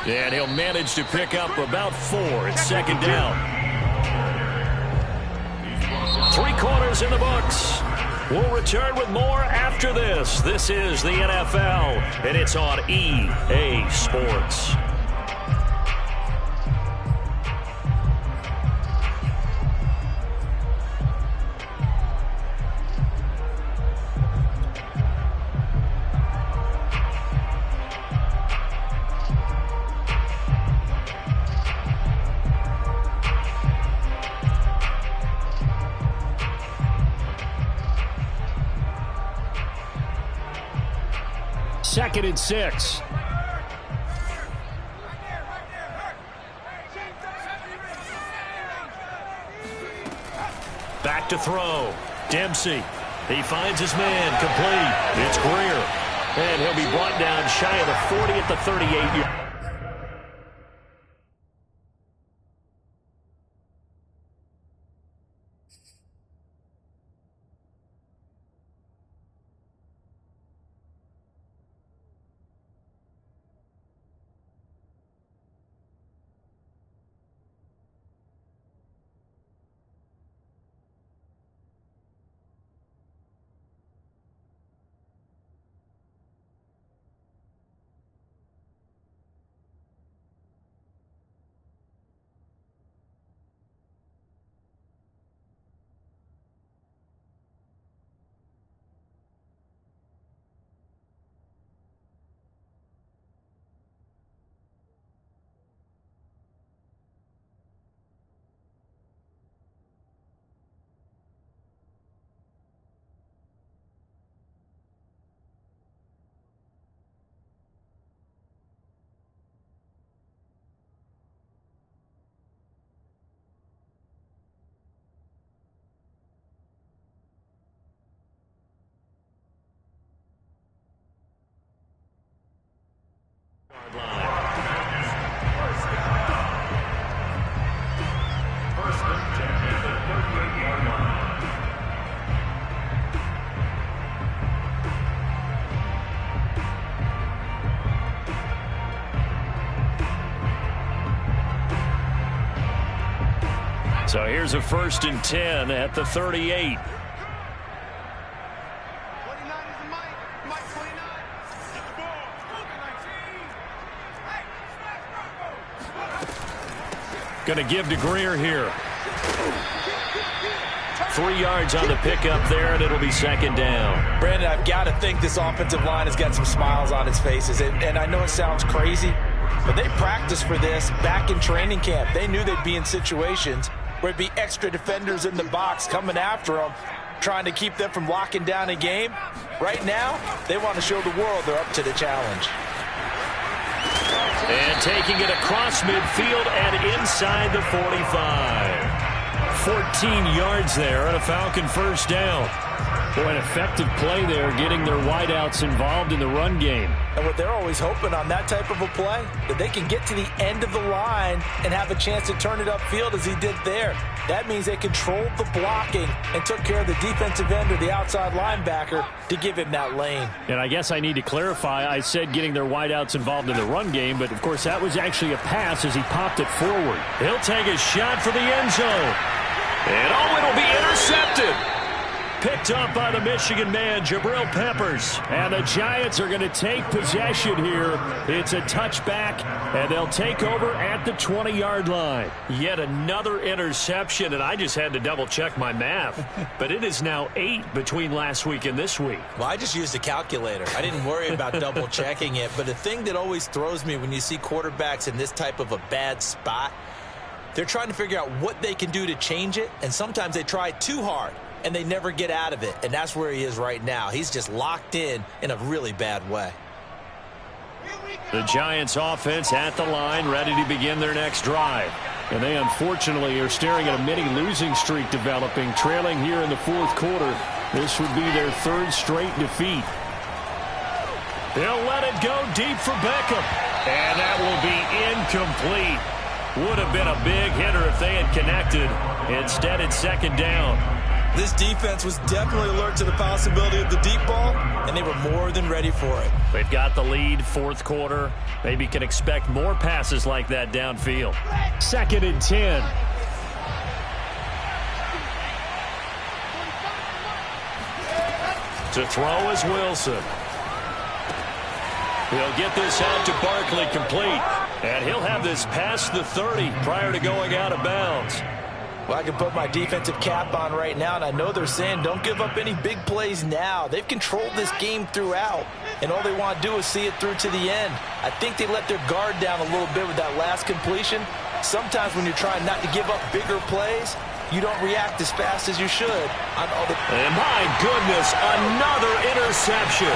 And he'll manage to pick up about 4. It's 2nd down. 3 quarters in the books. We'll return with more after this. This is the NFL, and it's on EA Sports. Second and 6. Back to throw. Dempsey. He finds his man. Complete. It's Greer. And he'll be brought down shy of the 40 at the 38-yard. So here's a 1st and 10 at the 38. Going to give to Greer here. 3 yards on the pickup there, and it'll be 2nd down. Brandon, I've got to think this offensive line has got some smiles on its faces. And I know it sounds crazy, but they practiced for this back in training camp. They knew they'd be in situations where it'd be extra defenders in the box coming after them, trying to keep them from locking down a game. Right now, they want to show the world they're up to the challenge. And taking it across midfield and inside the 45. 14 yards there and a Falcon 1st down. Boy, an effective play there, getting their wideouts involved in the run game. And what they're always hoping on that type of a play, that they can get to the end of the line and have a chance to turn it upfield as he did there. That means they controlled the blocking and took care of the defensive end or the outside linebacker to give him that lane. And I guess I need to clarify, I said getting their wideouts involved in the run game, but of course that was actually a pass as he popped it forward. He'll take a shot for the end zone. And oh, it'll be intercepted. Picked up by the Michigan man, Jabril Peppers. And the Giants are going to take possession here. It's a touchback, and they'll take over at the 20-yard line. Yet another interception, and I just had to double-check my math. But it is now 8 between last week and this week. Well, I just used a calculator. I didn't worry about double-checking it. But the thing that always throws me when you see quarterbacks in this type of a bad spot, they're trying to figure out what they can do to change it, and sometimes they try too hard. And they never get out of it. And that's where he is right now. He's just locked in a really bad way. The Giants offense at the line, ready to begin their next drive. And they unfortunately are staring at a mini losing streak developing, trailing here in the 4th quarter. This would be their 3rd straight defeat. They'll let it go deep for Beckham. And that will be incomplete. Would have been a big hitter if they had connected. Instead, it's 2nd down. This defense was definitely alert to the possibility of the deep ball, and they were more than ready for it. They've got the lead, 4th quarter. Maybe can expect more passes like that downfield. 2nd and 10. To throw is Wilson. He'll get this out to Barkley complete. And he'll have this past the 30 prior to going out of bounds. Well, I can put my defensive cap on right now, and I know they're saying don't give up any big plays now. They've controlled this game throughout, and all they want to do is see it through to the end. I think they let their guard down a little bit with that last completion. Sometimes when you're trying not to give up bigger plays, you don't react as fast as you should. And my goodness, another interception.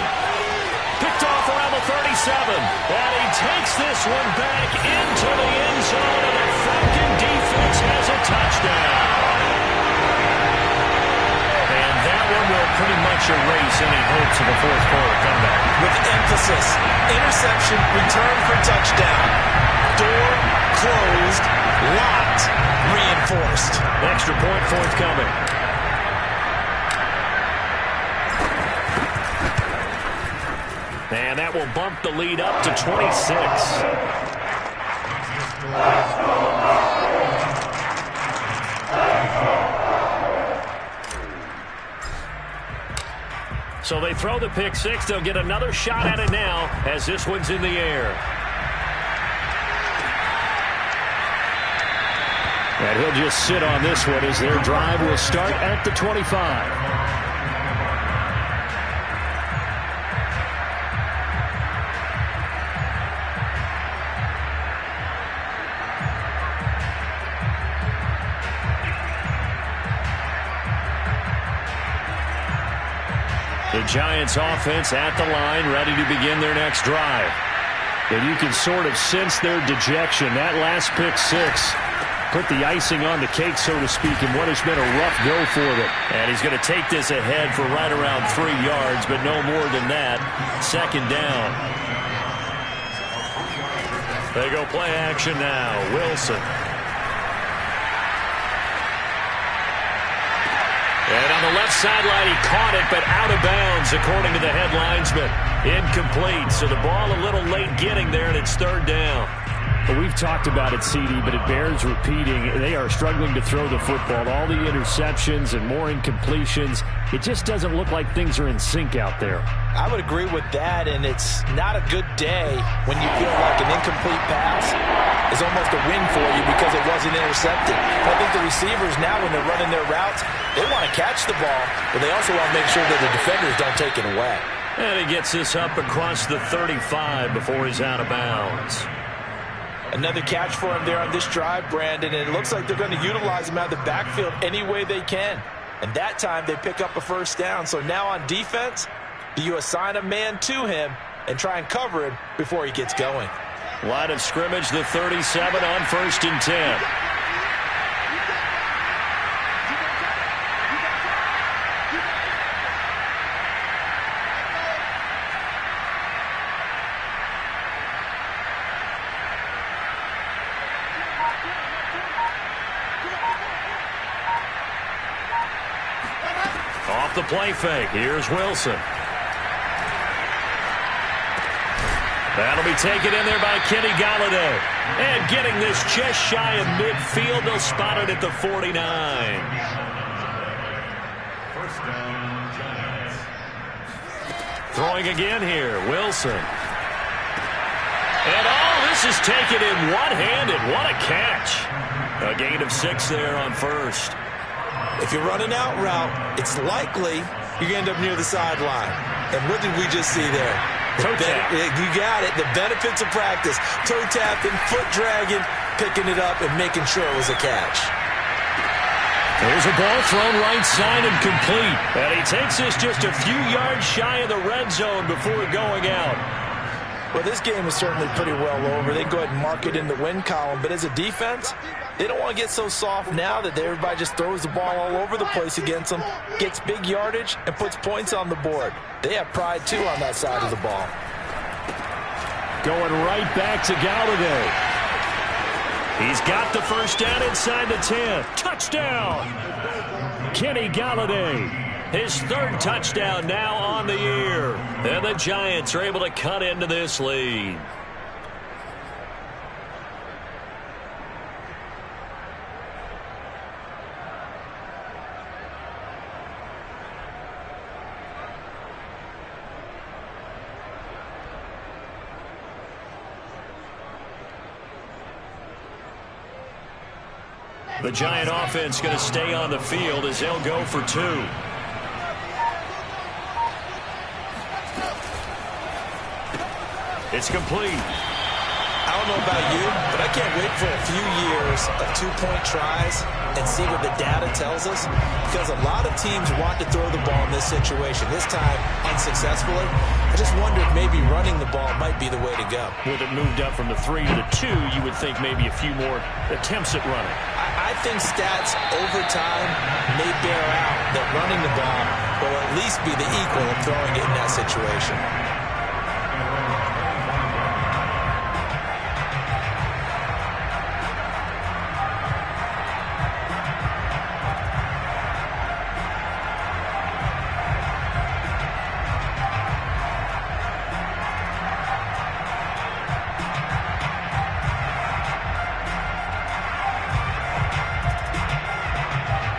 Picked off around the 37, and he takes this one back into the end zone, and the Falcon defense has a touchdown. And that one will pretty much erase any hopes of a 4th quarter comeback. With emphasis, interception, return for touchdown. Door closed, locked, reinforced. Extra point forthcoming. And that will bump the lead up to 26. So they throw the pick 6. They'll get another shot at it now as this one's in the air. And he'll just sit on this one as their drive will start at the 25. The Giants offense at the line, ready to begin their next drive. And you can sort of sense their dejection. That last pick 6 put the icing on the cake, so to speak, in what has been a rough go for them. And he's going to take this ahead for right around 3 yards, but no more than that. 2nd down. They go play action now. Wilson. And on the left sideline, he caught it, but out of bounds, according to the head linesman. Incomplete, so the ball a little late getting there, and it's 3rd down. We've talked about it, CD, but it bears repeating. They are struggling to throw the football. All the interceptions and more incompletions. It just doesn't look like things are in sync out there. I would agree with that, and it's not a good day when you feel like an incomplete pass is almost a win for you because it wasn't intercepted. I think the receivers now, when they're running their routes, they want to catch the ball, but they also want to make sure that the defenders don't take it away. And he gets this up across the 35 before he's out of bounds. Another catch for him there on this drive, Brandon, and it looks like they're going to utilize him out of the backfield any way they can. And that time they pick up a first down. So now on defense, do you assign a man to him and try and cover him before he gets going? Line of scrimmage, the 37 on 1st and 10. Off the play fake. Here's Wilson. That'll be taken in there by Kenny Golladay. And getting this just shy of midfield. They'll spot it at the 49. Throwing again here. Wilson. And this is taken in one-handed. What a catch. A gain of 6 there on first. If you're running out route, it's likely you're going to end up near the sideline. And what did we just see there? Toe tap. You got it. The benefits of practice. Toe tapping, foot dragging, picking it up, and making sure it was a catch. There's a ball thrown right side and complete. And he takes this just a few yards shy of the red zone before going out. Well, this game is certainly pretty well over. They go ahead and mark it in the win column. But as a defense, they don't want to get so soft now that everybody just throws the ball all over the place against them, gets big yardage, and puts points on the board. They have pride, too, on that side of the ball. Going right back to Golladay. He's got the first down inside the 10. Touchdown! Kenny Golladay. His 3rd touchdown now on the year. And the Giants are able to cut into this lead. The Giant offense going to stay on the field as they'll go for 2. It's complete. I don't know about you, but I can't wait for a few years of 2-point tries and see what the data tells us, because a lot of teams want to throw the ball in this situation, this time unsuccessfully. I just wonder if maybe running the ball might be the way to go. With it moved up from the 3 to the 2, you would think maybe a few more attempts at running. I think stats over time may bear out that running the ball will at least be the equal of throwing it in that situation.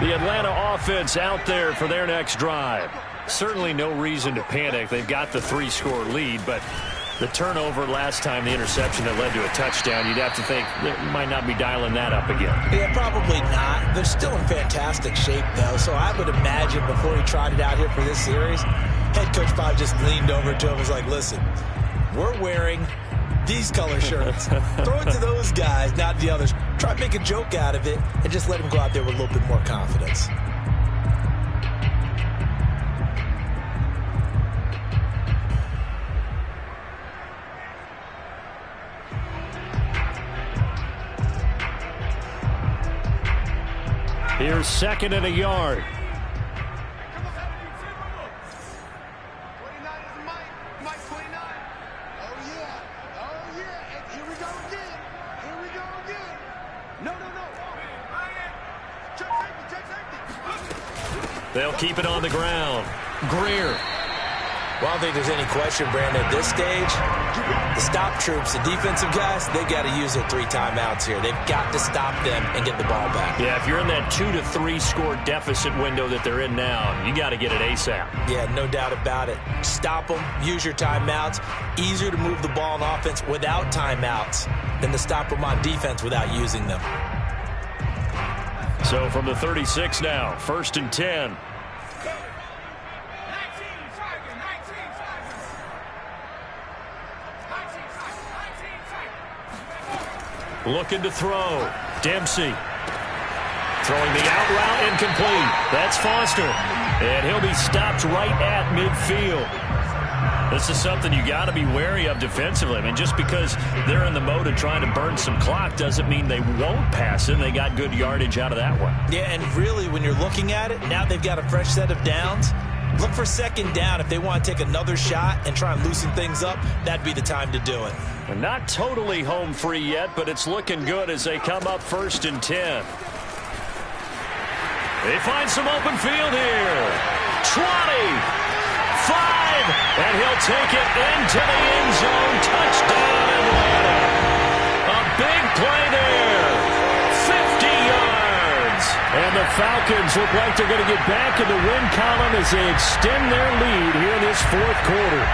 The Atlanta offense out there for their next drive. Certainly no reason to panic. They've got the 3-score lead, but the turnover last time, the interception that led to a touchdown, you'd have to think they might not be dialing that up again. Yeah, probably not. They're still in fantastic shape, though, so I would imagine before he tried it out here for this series, head coach probably just leaned over to him and was like, listen, we're wearing these color shirts. Throw it to those guys, not the others. Try to make a joke out of it and just let him go out there with a little bit more confidence. Here's 2nd and a yard. They'll keep it on the ground. Greer. Well, I don't think there's any question, Brandon, at this stage, The stop troops, the defensive guys, they got to use their 3 timeouts here. They've got to stop them and get the ball back. Yeah, if you're in that 2 to 3 score deficit window that they're in now, you got to get it ASAP. Yeah, no doubt about it. Stop them, use your timeouts. Easier to move the ball on offense without timeouts than to stop them on defense without using them. So from the 36 now, 1st and 10. Looking to throw. Dempsey. Throwing the out route incomplete. That's Foster. And he'll be stopped right at midfield. This is something you got to be wary of defensively. I mean, just because they're in the mode of trying to burn some clock doesn't mean they won't pass it. They got good yardage out of that one. Yeah, and really, when you're looking at it, now they've got a fresh set of downs. Look for 2nd down. If they want to take another shot and try and loosen things up, that'd be the time to do it. And not totally home free yet, but it's looking good as they come up 1st and 10. They find some open field here. 20, 5, and he'll take it into the end zone. Touchdown Atlanta. A big play there. 50 yards. And the Falcons look like they're going to get back in the win column as they extend their lead here in this 4th quarter.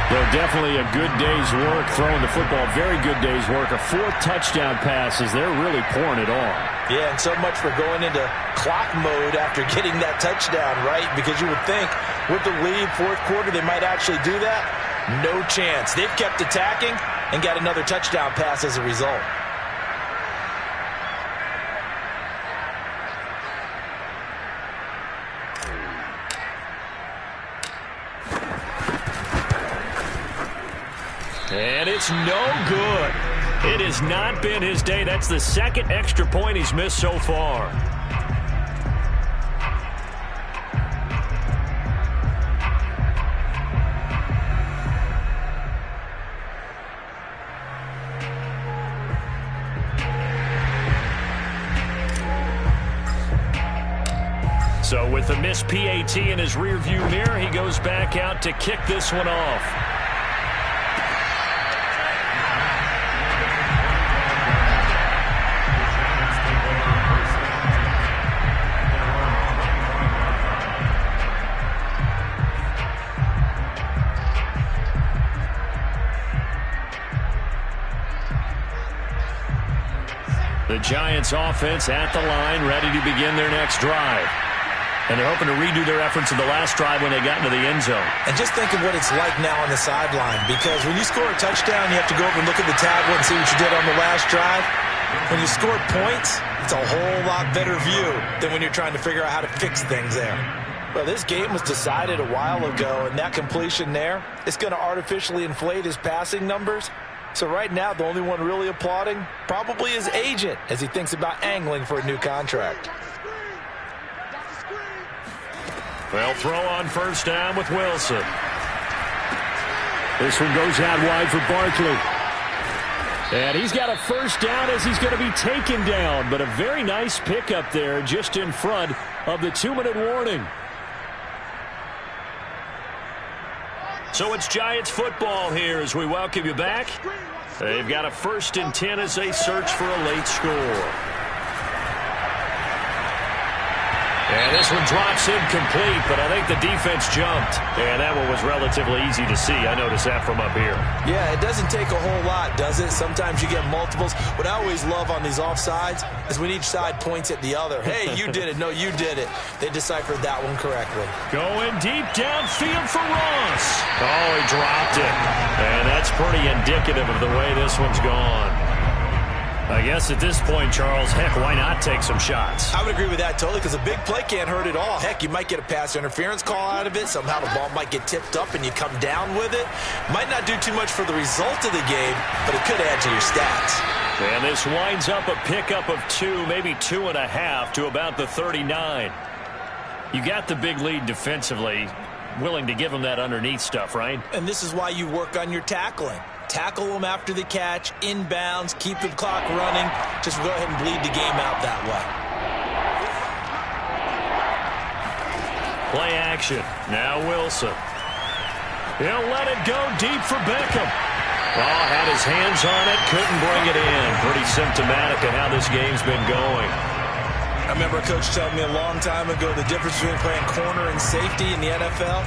Though definitely a good day's work throwing the football. Very good day's work. A 4th touchdown pass as they're really pouring it on. Yeah, and so much for going into clock mode after getting that touchdown, right? Because you would think with the lead, 4th quarter, they might actually do that. No chance. They've kept attacking and got another touchdown pass as a result. And it's no good. It has not been his day. That's the 2nd extra point he's missed so far. So with the missed PAT in his rearview mirror, he goes back out to kick this one off. The Giants offense at the line, ready to begin their next drive. And they're hoping to redo their efforts of the last drive when they got into the end zone. And just think of what it's like now on the sideline, because when you score a touchdown, you have to go over and look at the tablet and see what you did on the last drive. When you score points, it's a whole lot better view than when you're trying to figure out how to fix things there. Well, this game was decided a while ago, and that completion there is going to artificially inflate his passing numbers. So right now, the only one really applauding probably his agent as he thinks about angling for a new contract. They'll throw on 1st down with Wilson. This one goes out wide for Barkley. And he's got a 1st down as he's going to be taken down. But a very nice pickup there just in front of the 2-minute warning. So it's Giants football here as we welcome you back. They've got a 1st and 10 as they search for a late score. And this one drops incomplete, but I think the defense jumped. And that one was relatively easy to see. I noticed that from up here. Yeah, it doesn't take a whole lot, does it? Sometimes you get multiples. What I always love on these offsides is when each side points at the other. Hey, you did it. No, you did it. They deciphered that one correctly. Going deep downfield for Ross. Oh, he dropped it. And that's pretty indicative of the way this one's gone. I guess at this point, Charles, heck, why not take some shots? I would agree with that totally, because a big play can't hurt at all. Heck, you might get a pass interference call out of it. Somehow the ball might get tipped up and you come down with it. Might not do too much for the result of the game, but it could add to your stats. And this winds up a pickup of 2, maybe 2.5 to about the 39. You got the big lead defensively, willing to give them that underneath stuff, right? And this is why you work on your tackling. Tackle them after the catch, inbounds, keep the clock running. Just go ahead and bleed the game out that way. Play action. Now Wilson. He'll let it go deep for Beckham. Oh, had his hands on it, couldn't bring it in. Pretty symptomatic of how this game's been going. I remember a coach telling me a long time ago the difference between playing corner and safety in the NFL.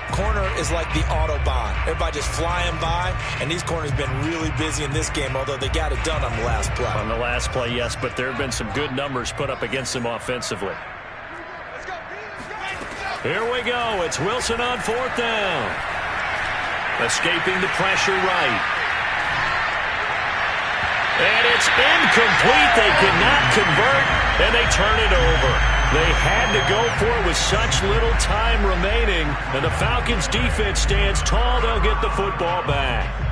Corner is like the Autobahn. Everybody just flying by, and these corners have been really busy in this game, although they got it done on the last play. On the last play, yes, but there have been some good numbers put up against them offensively. Here we go. It's Wilson on 4th down. Escaping the pressure right. And it's incomplete. They cannot convert, and they turn it over. They had to go for it with such little time remaining, and the Falcons' defense stands tall. They'll get the football back.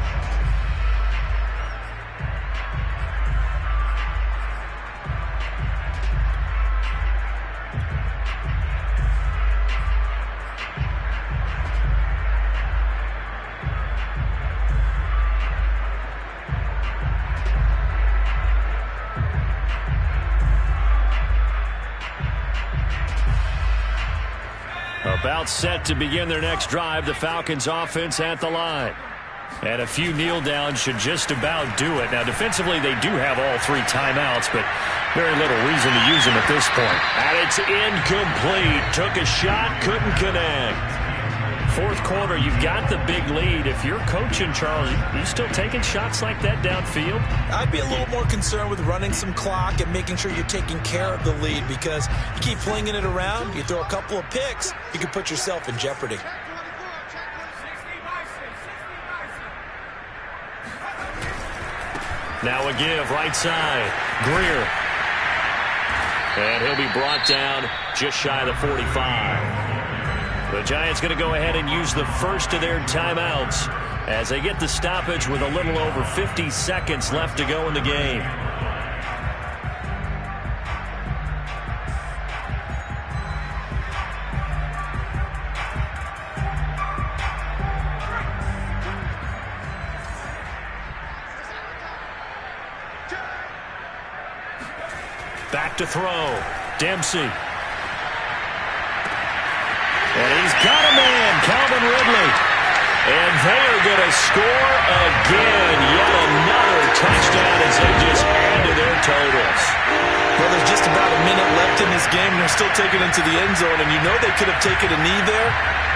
About set to begin their next drive, the Falcons offense at the line. And a few kneel downs should just about do it. Now, defensively, they do have all 3 timeouts, but very little reason to use them at this point. And it's incomplete. Took a shot, couldn't connect. 4th quarter, you've got the big lead. If you're coaching, Charles, you still taking shots like that downfield? I'd be a little more concerned with running some clock and making sure you're taking care of the lead, because you keep flinging it around, you throw a couple of picks, you can put yourself in jeopardy. Now a give, right side. Greer. And he'll be brought down just shy of the 45. The Giants going to go ahead and use the first of their timeouts as they get the stoppage with a little over 50 seconds left to go in the game. Back to throw. Dempsey. And he's got a man, Calvin Ridley. And they are going to score again. Yet another touchdown as they just add to their totals. Well, there's just about a minute left in this game, and they're still taking it to the end zone. And you know they could have taken a knee there,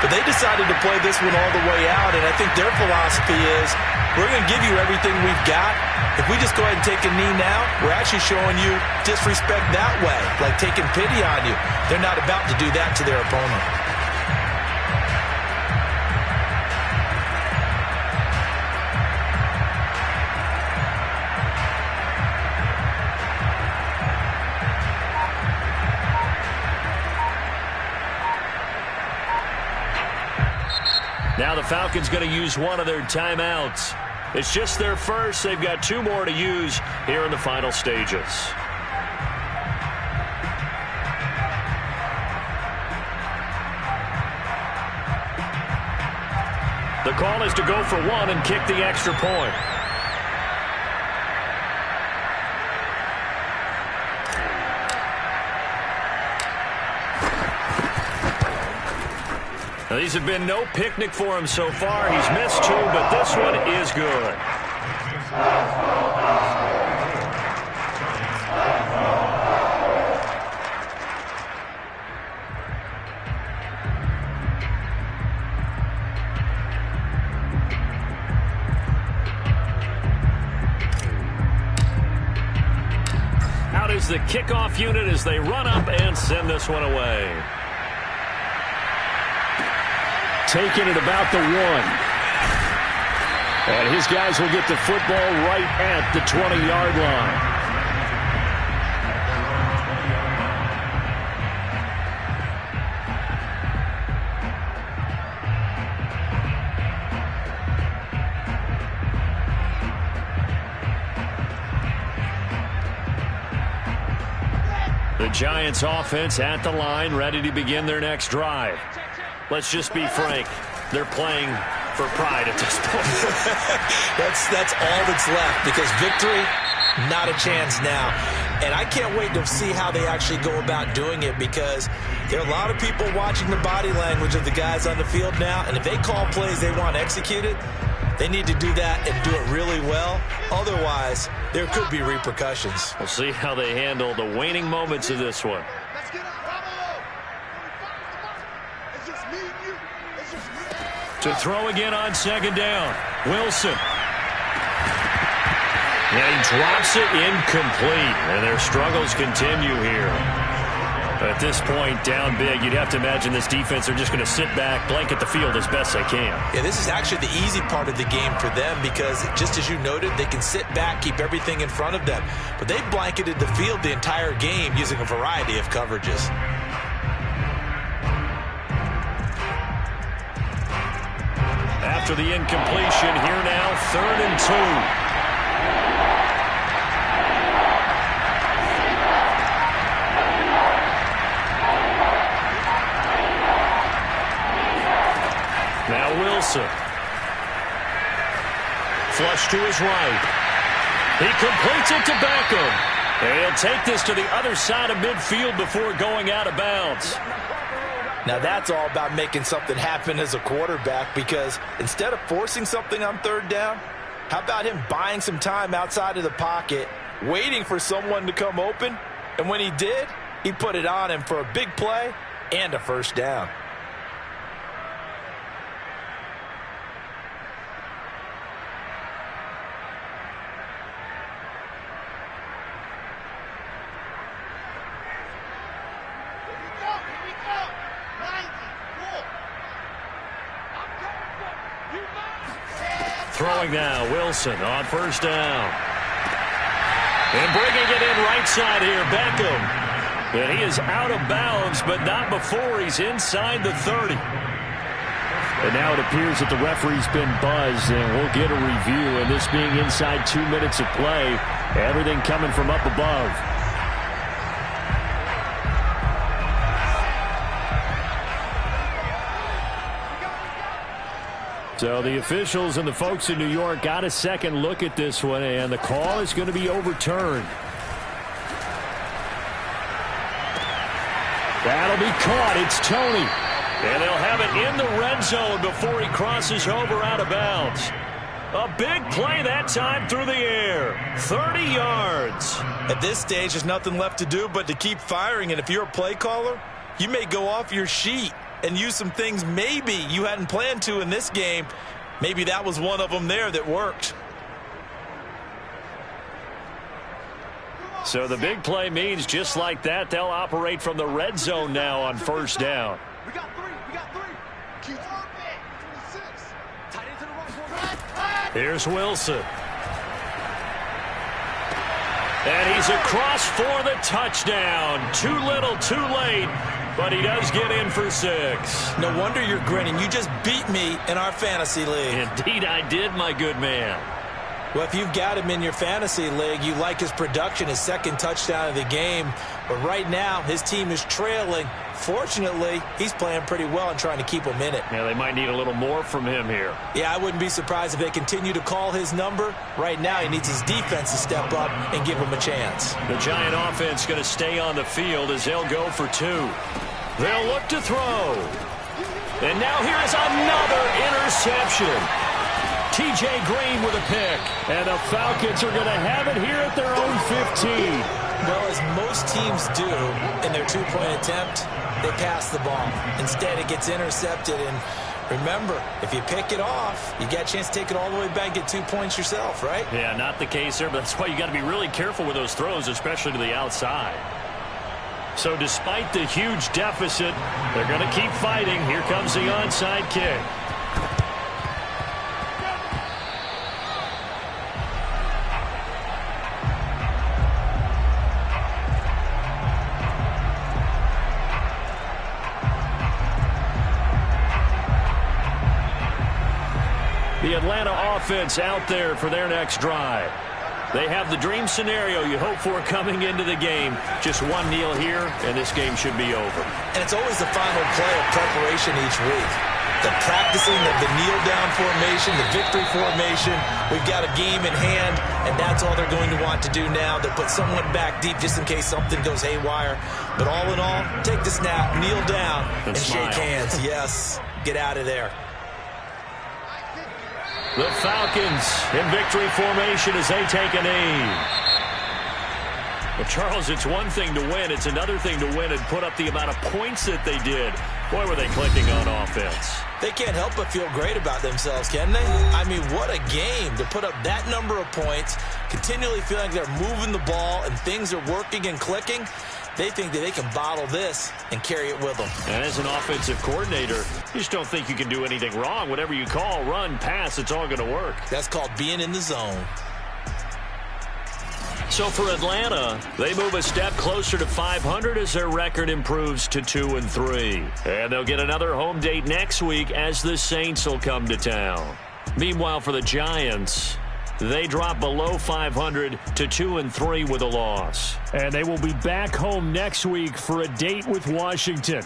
but they decided to play this one all the way out. And I think their philosophy is, we're going to give you everything we've got. If we just go ahead and take a knee now, we're actually showing you disrespect that way, like taking pity on you. They're not about to do that to their opponent. Now the Falcons going to use one of their timeouts. It's just their first. They've got 2 more to use here in the final stages. The call is to go for 1 and kick the extra point. Now, these have been no picnic for him so far. He's missed 2, but this one is good. Out is the kickoff unit as they run up and send this one away. Taking it about the 1. And his guys will get the football right at the 20-yard line. The Giants offense at the line, ready to begin their next drive. Let's just be frank. They're playing for pride at this point. That's all that's left, because victory, not a chance now. And I can't wait to see how they actually go about doing it, because there are a lot of people watching the body language of the guys on the field now, and if they call plays they want executed, They need to do that and do it really well. Otherwise, there could be repercussions. We'll see how they handle the waning moments of this one. To throw again on second down. Wilson. And he drops it incomplete. And their struggles continue here. At this point, down big, you'd have to imagine this defense are just going to sit back, blanket the field as best they can. Yeah, this is actually the easy part of the game for them because, just as you noted, they can sit back, keep everything in front of them. But they blanketed the field the entire game using a variety of coverages. After the incompletion, here now, 3rd and 2. Now Wilson. Flush to his right. He completes it to Beckham. And he'll take this to the other side of midfield before going out of bounds. Now that's all about making something happen as a quarterback, because instead of forcing something on 3rd down, how about him buying some time outside of the pocket, waiting for someone to come open, and when he did, he put it on him for a big play and a 1st down. Throwing now, Wilson on 1st down. And bringing it in right side here, Beckham. And he is out of bounds, but not before he's inside the 30. And now it appears that the referee's been buzzed, and we'll get a review. And this being inside 2 minutes of play, everything coming from up above. So the officials and the folks in New York got a second look at this one, and the call is going to be overturned. That'll be caught. It's Tony. And they'll have it in the red zone before he crosses over out of bounds. A big play that time through the air. 30 yards. At this stage, there's nothing left to do but to keep firing. And if you're a play caller, you may go off your sheet and use some things maybe you hadn't planned to in this game. Maybe that was one of them there that worked. So the big play means just like that, they'll operate from the red zone now on 1st down. We got three. Keep on back. 26. Tight into the right. Here's Wilson. And he's across for the touchdown. Too little, too late. But he does get in for 6. No wonder you're grinning. You just beat me in our fantasy league. Indeed I did, my good man. Well, if you've got him in your fantasy league, you like his production, his 2nd touchdown of the game. But right now, his team is trailing. Fortunately, he's playing pretty well and trying to keep him in it. Yeah, they might need a little more from him here. Yeah, I wouldn't be surprised if they continue to call his number. Right now, he needs his defense to step up and give him a chance. The Giant offense going to stay on the field as they'll go for 2. They'll look to throw. And now here is another interception. T.J. Green with a pick. And the Falcons are going to have it here at their own 15. Well, as most teams do in their 2-point attempt, they pass the ball. Instead, it gets intercepted. And remember, if you pick it off, you get a chance to take it all the way back, get 2 points yourself, right? Yeah, not the case there, but that's why you got to be really careful with those throws, especially to the outside. So despite the huge deficit, they're going to keep fighting. Here comes the onside kick. The Atlanta offense out there for their next drive. They have the dream scenario you hope for coming into the game. Just one kneel here, and this game should be over. And it's always the final play of preparation each week. The practicing of the kneel-down formation, the victory formation. We've got a game in hand, and that's all they're going to want to do now. They'll put someone back deep just in case something goes haywire. But all in all, take the snap, kneel down, and shake hands. Yes, get out of there. The Falcons in victory formation as they take a knee. Well, Charles, it's one thing to win. It's another thing to win and put up the amount of points that they did. Boy, were they clicking on offense. They can't help but feel great about themselves, can they? I mean, what a game to put up that number of points, continually feeling like they're moving the ball and things are working and clicking. They think that they can bottle this and carry it with them. And as an offensive coordinator, you just don't think you can do anything wrong. Whatever you call, run, pass, it's all going to work. That's called being in the zone. So for Atlanta, they move a step closer to 500 as their record improves to 2-3. And they'll get another home date next week as the Saints will come to town. Meanwhile, for the Giants, they drop below 500 to 2-3 with a loss. And they will be back home next week for a date with Washington.